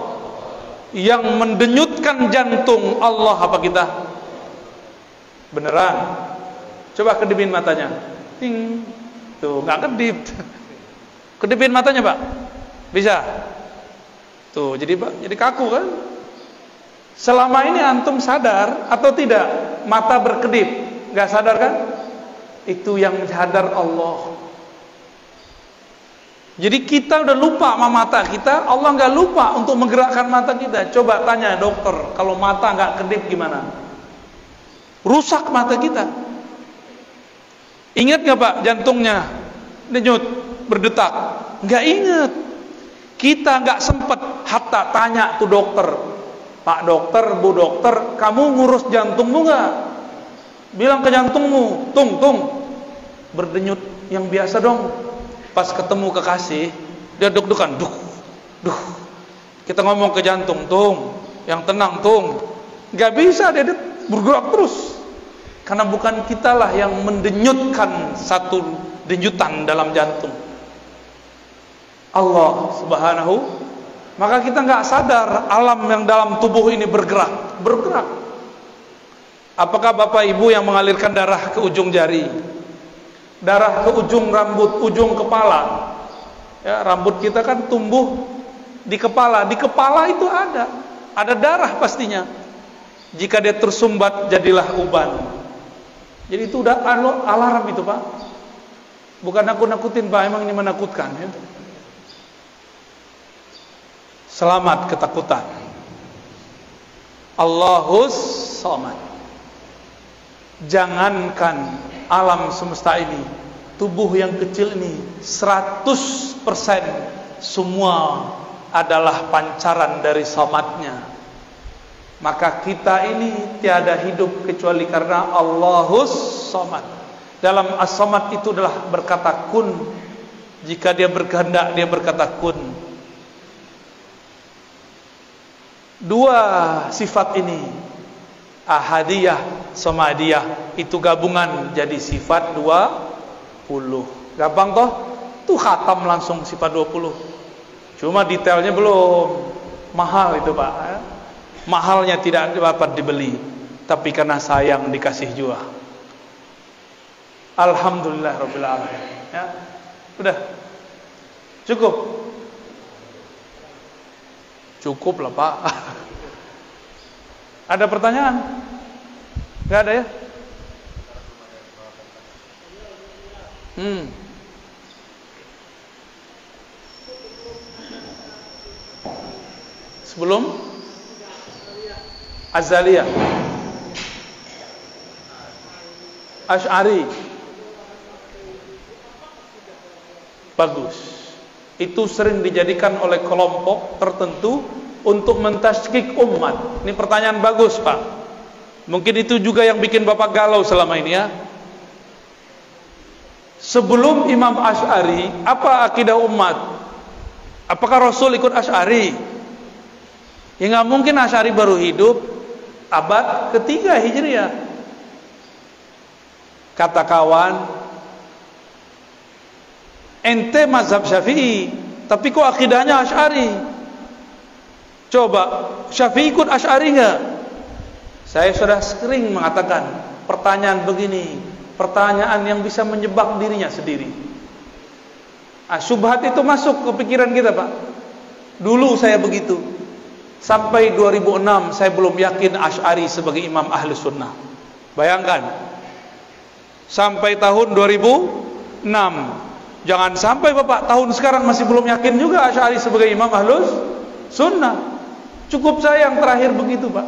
Yang mendenyutkan jantung Allah apa kita? Beneran? Coba kedipin matanya. Ting. Tuh, nggak kedip. Kedipin matanya, Pak. Bisa? Tuh, jadi kaku kan? Selama ini antum sadar atau tidak mata berkedip? Nggak sadar kan? Itu yang sadar Allah. Jadi kita udah lupa sama mata kita, Allah nggak lupa untuk menggerakkan mata kita. Coba tanya dokter, kalau mata nggak kedip gimana? Rusak mata kita. Ingat nggak Pak jantungnya denyut, berdetak? Nggak ingat. Kita nggak sempet hatta tanya tuh dokter, Pak dokter, Bu dokter, kamu ngurus jantungmu nggak? Bilang ke jantungmu, tung, berdenyut yang biasa dong. Pas ketemu kekasih, dia deg-degan, duh. Kita ngomong ke jantung, tung, yang tenang, tung. Gak bisa, dia bergerak terus. Karena bukan kitalah yang mendenyutkan satu denyutan dalam jantung. Allah Subhanahu. Maka kita gak sadar alam yang dalam tubuh ini bergerak. Apakah Bapak Ibu yang mengalirkan darah ke ujung jari, darah ke ujung rambut, ujung kepala ya, rambut kita kan tumbuh di kepala. Di kepala itu ada darah pastinya. Jika dia tersumbat jadilah uban. Jadi itu udah alarm itu Pak. Bukan nakut-nakutin Pak, emang ini menakutkan ya. Selamat ketakutan. Allahus Samad. Jangankan alam semesta ini, tubuh yang kecil ini 100% semua adalah pancaran dari Samadnya. Maka kita ini tiada hidup kecuali karena Allahus Samad. Dalam As-Samad itu adalah berkata kun. Jika dia berkehendak, dia berkata kun. Dua sifat ini, ahadiyah, samadiyah, itu gabungan jadi sifat 20. Gampang toh? Tuh khatam langsung sifat 20. Cuma detailnya belum. Mahal itu Pak. Mahalnya tidak dapat dibeli, tapi karena sayang dikasih juga. Alhamdulillah Rabbil Alamin. Ya, udah cukup. Cukup lah Pak. Ada pertanyaan? Gak ada ya? Sebelum Azaliyah, Asy'ari, bagus. Itu sering dijadikan oleh kelompok tertentu untuk mentasykik umat. Ini pertanyaan bagus Pak. Mungkin itu juga yang bikin Bapak galau selama ini ya. Sebelum Imam Asy'ari, apa akidah umat? Apakah Rasul ikut Asy'ari? Ya nggak mungkin, Asy'ari baru hidup abad ketiga Hijriah. Kata kawan, ente mazhab Syafi'i, tapi kok akidahnya Asy'ari? Coba, Syafi'i ikut Asy'ari nggak? Saya sudah sering mengatakan, pertanyaan begini, pertanyaan yang bisa menjebak dirinya sendiri. Syubhat itu masuk ke pikiran kita Pak. Dulu saya begitu. Sampai 2006 saya belum yakin Asy'ari sebagai imam ahli sunnah. Bayangkan, sampai tahun 2006. Jangan sampai Bapak tahun sekarang masih belum yakin juga Asy'ari sebagai imam ahlus sunnah. Cukup saya yang terakhir begitu Pak.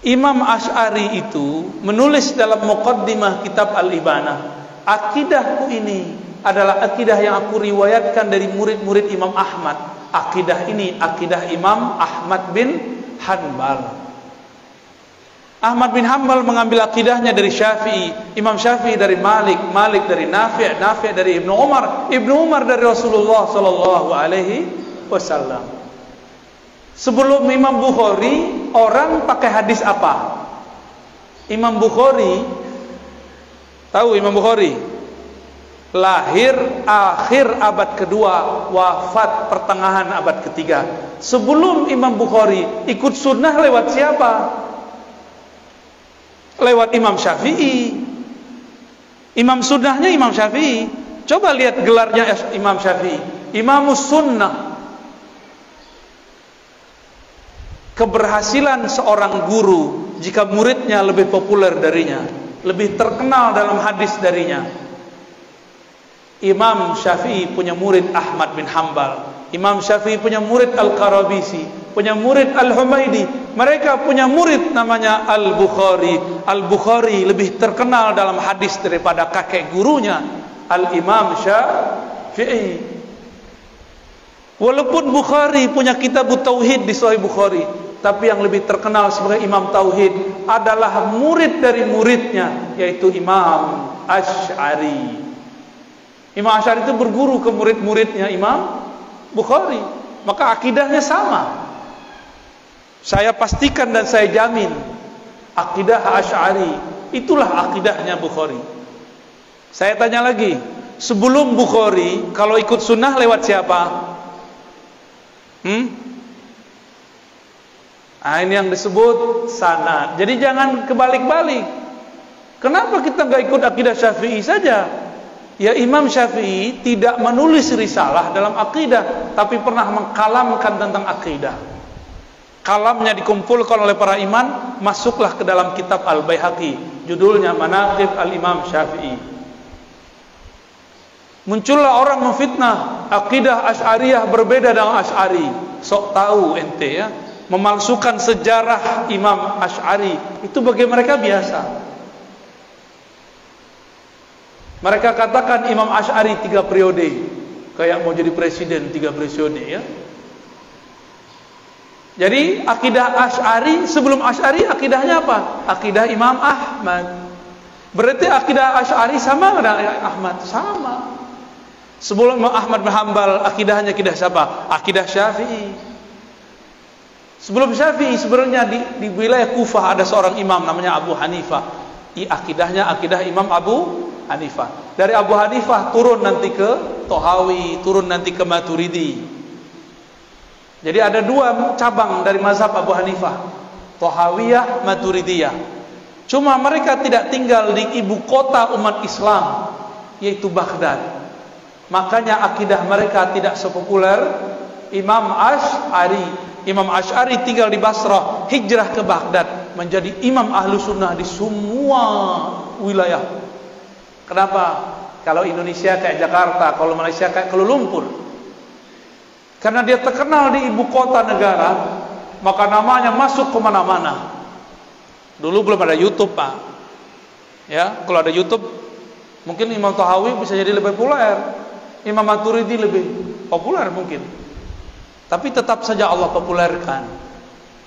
Imam Asy'ari itu menulis dalam muqaddimah kitab Al-Ibanah, akidahku ini adalah akidah yang aku riwayatkan dari murid-murid Imam Ahmad. Akidah ini akidah Imam Ahmad bin Hanbal. Ahmad bin Hanbal mengambil akidahnya dari Syafi'i, Imam Syafi'i dari Malik, Malik dari Nafi', Nafi' dari Ibnu Umar, Ibnu Umar dari Rasulullah sallallahu alaihi wasallam. Sebelum Imam Bukhari, orang pakai hadis apa? Imam Bukhari, tahu Imam Bukhari? Lahir akhir abad kedua, wafat pertengahan abad ketiga. Sebelum Imam Bukhari, ikut sunnah lewat siapa? Lewat Imam Syafi'i. Imam sunnahnya Imam Syafi'i. Coba lihat gelarnya Imam Syafi'i, Imamus Sunnah. Keberhasilan seorang guru jika muridnya lebih populer darinya, lebih terkenal dalam hadis darinya. Imam Syafi'i punya murid Ahmad bin Hanbal, Imam Syafi'i punya murid Al-Qarabisi, punya murid Al-Humaidi, mereka punya murid namanya Al-Bukhari. Al-Bukhari lebih terkenal dalam hadis daripada kakek gurunya Al-Imam Syafi'i. Walaupun Bukhari punya kitab Tauhid di Sahih Bukhari, tapi yang lebih terkenal sebagai Imam Tauhid adalah murid dari muridnya, yaitu Imam Asy'ari. Imam Asy'ari itu berguru ke murid-muridnya Imam Bukhari, maka akidahnya sama. Saya pastikan dan saya jamin akidah Asy'ari itulah akidahnya Bukhari. Saya tanya lagi, sebelum Bukhari kalau ikut sunnah lewat siapa? Ini yang disebut sanad. Jadi jangan kebalik-balik. Kenapa kita nggak ikut akidah Syafi'i saja? Ya, Imam Syafi'i tidak menulis risalah dalam akidah, tapi pernah mengkalamkan tentang akidah. Kalamnya dikumpulkan oleh para imam, masuklah ke dalam kitab Al-Baihaqi, judulnya Manaqib Al-Imam Syafi'i. Muncullah orang memfitnah akidah Asy'ariyah berbeda dengan Asy'ari. Sok tahu ente ya, memalsukan sejarah Imam Asy'ari itu bagi mereka biasa. Mereka katakan Imam Asy'ari 3 periode, kayak mau jadi presiden 3 periode ya. Jadi akidah Asy'ari, sebelum Asy'ari akidahnya apa? Akidah Imam Ahmad. Berarti akidah Asy'ari sama dengan Ahmad? Sama. Sebelum Ahmad bin Hanbal akidahnya akidah siapa? Akidah Syafi'i. Sebelum Syafi'i sebenarnya di wilayah Kufah ada seorang imam namanya Abu Hanifah. Akidahnya akidah Imam Abu Hanifah. Dari Abu Hanifah turun nanti ke Tohawi, turun nanti ke Maturidi. Jadi ada 2 cabang dari mazhab Abu Hanifah, Tohawiyah, Maturidiyah. Cuma mereka tidak tinggal di ibu kota umat Islam, yaitu Baghdad. Makanya akidah mereka tidak sepopuler Imam Asy'ari. Imam Asy'ari tinggal di Basrah, hijrah ke Baghdad, menjadi imam ahlu sunnah di semua wilayah. Kenapa? Kalau Indonesia kayak Jakarta, kalau Malaysia kayak Kuala Lumpur. Karena dia terkenal di ibu kota negara, maka namanya masuk ke mana-mana. Dulu belum ada YouTube, Pak. Ya, kalau ada YouTube, mungkin Imam Tahawi bisa jadi lebih populer. Imam Maturidi lebih populer mungkin. Tapi tetap saja Allah populerkan.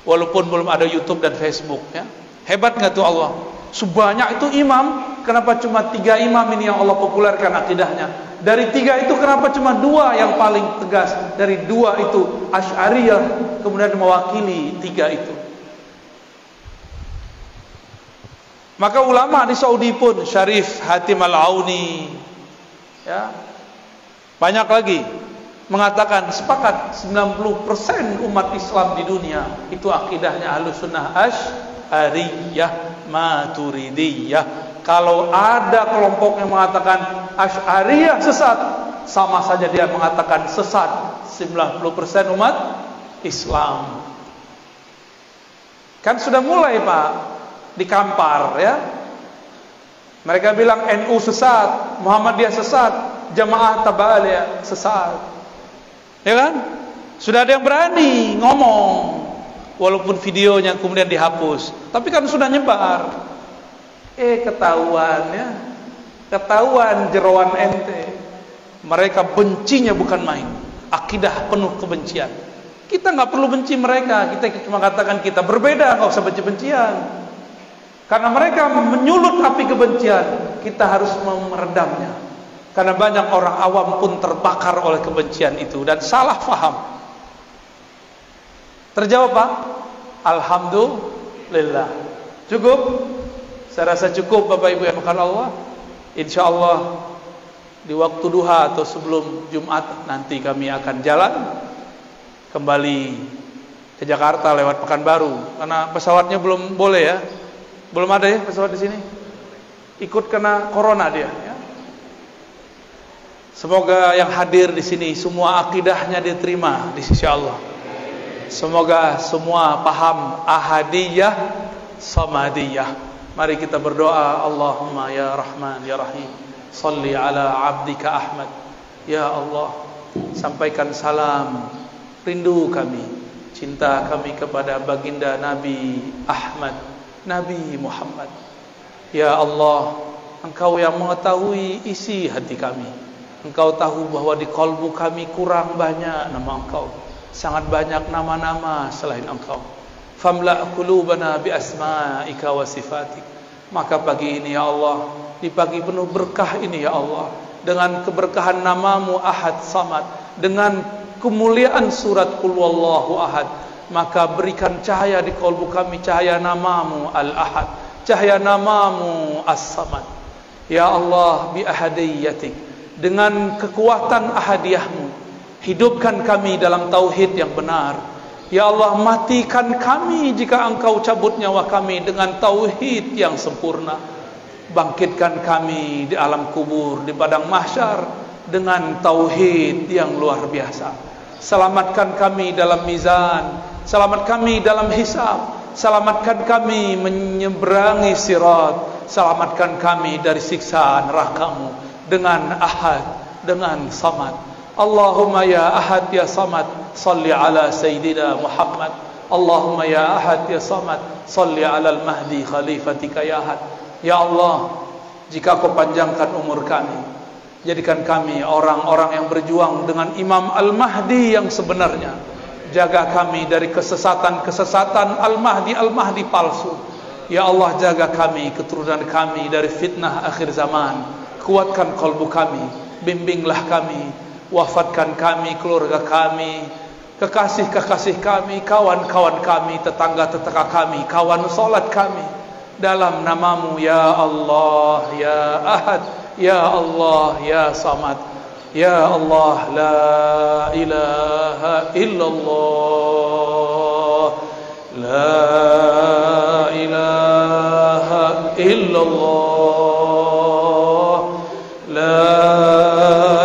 Walaupun belum ada YouTube dan Facebook ya. Hebat enggak tuh Allah? Sebanyak itu imam, kenapa cuma 3 imam ini yang Allah populerkan akidahnya? Dari 3 itu kenapa cuma 2 yang paling tegas? Dari 2 itu Asy'ariyah kemudian mewakili 3 itu. Maka ulama di Saudi pun, Syarif Hatim Al-Auni ya, banyak lagi mengatakan sepakat 90% umat Islam di dunia itu akidahnya Ahlussunnah Asy'ariyah Maturidiyah. Kalau ada kelompok yang mengatakan Asy'ariyah sesat, sama saja dia mengatakan sesat 90% umat Islam. Kan sudah mulai Pak dikampar ya. Mereka bilang NU sesat, Muhammadiyah sesat, Jamaah Tabaliyah sesat. Ya kan? Sudah ada yang berani ngomong walaupun videonya kemudian dihapus. Tapi kan sudah nyebar. Ketahuan ya. Ketahuan jeroan ente. Mereka bencinya bukan main. Akidah penuh kebencian. Kita enggak perlu benci mereka, kita cuma katakan kita berbeda, enggak usah benci-bencian. Karena mereka menyulut api kebencian, kita harus meredamnya. Karena banyak orang awam pun terbakar oleh kebencian itu dan salah faham. Terjawab Pak? Alhamdulillah. Cukup? Saya rasa cukup Bapak Ibu yang makan Allah. InsyaAllah di waktu duha atau sebelum Jumat nanti kami akan jalan kembali ke Jakarta lewat Pekanbaru. Karena pesawatnya belum boleh ya. Belum ada ya pesawat di sini. Ikut kena corona dia ya. Semoga yang hadir di sini semua akidahnya diterima di sisi Allah. Semoga semua paham ahadiyah, samadiyah. Mari kita berdoa. Allahumma ya Rahman ya Rahim, salli ala abdika Ahmad. Ya Allah, sampaikan salam rindu kami, cinta kami kepada baginda Nabi Ahmad, Nabi Muhammad. Ya Allah, Engkau yang mengetahui isi hati kami. Engkau tahu bahwa di kalbu kami kurang banyak nama Engkau, sangat banyak nama-nama selain Engkau. Famla' qulubana bi asma'ika wa sifatik. Maka pagi ini ya Allah, di pagi penuh berkah ini ya Allah, dengan keberkahan namamu Ahad Samad, dengan kemuliaan surat Qul Huwallahu Ahad, maka berikan cahaya di kalbu kami, cahaya namamu Al-Ahad, cahaya namamu As-Samad. Ya Allah, bi ahadiyatik, dengan kekuatan ahadiyahmu, hidupkan kami dalam tauhid yang benar. Ya Allah, matikan kami jika Engkau cabut nyawa kami dengan tauhid yang sempurna. Bangkitkan kami di alam kubur, di padang mahsyar dengan tauhid yang luar biasa. Selamatkan kami dalam mizan, selamat kami dalam hisab, selamatkan kami menyeberangi sirat, selamatkan kami dari siksa neraka-Mu dengan Ahad, dengan samad. Allahumma ya ahad ya samad, salli ala sayyidina Muhammad. Allahumma ya ahad ya samad, salli ala al-mahdi khalifatika ya ahad. Ya Allah, jika Kau panjangkan umur kami, jadikan kami orang-orang yang berjuang dengan Imam Al-Mahdi yang sebenarnya. Jaga kami dari kesesatan-kesesatan Al-Mahdi palsu. Ya Allah, jaga kami, keturunan kami dari fitnah akhir zaman. Kuatkan kalbu kami, bimbinglah kami, wafatkan kami, keluarga kami, kekasih-kekasih kami, kawan-kawan kami, tetangga-tetangga kami, kawan salat kami, dalam namamu ya Allah, ya Ahad, ya Allah, ya Samad, ya Allah, la ilaha illallah, la ilaha illallah, la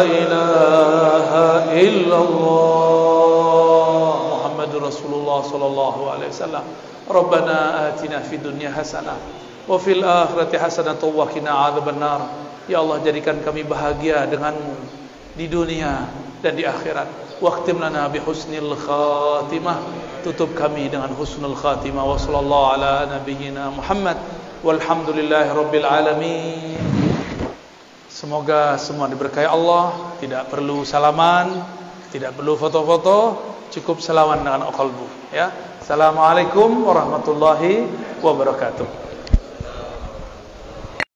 ilaha illallah, Muhammadur Rasulullah sallallahu alaihi wasallam. Rabbana atina fid dunya hasanah wa fil akhirati hasanah wa qina adzabannar. Ya Allah, jadikan kami bahagia denganmu di dunia dan di akhirat. Waqtim lana bi husnil khatimah, tutup kami dengan husnul khatimah. Wa sallallahu ala nabiyyina Muhammad walhamdulillahi rabbil alamin. Semoga semua diberkahi Allah, tidak perlu salaman, tidak perlu foto-foto, cukup salaman dengan qalbu ya. Assalamualaikum warahmatullahi wabarakatuh.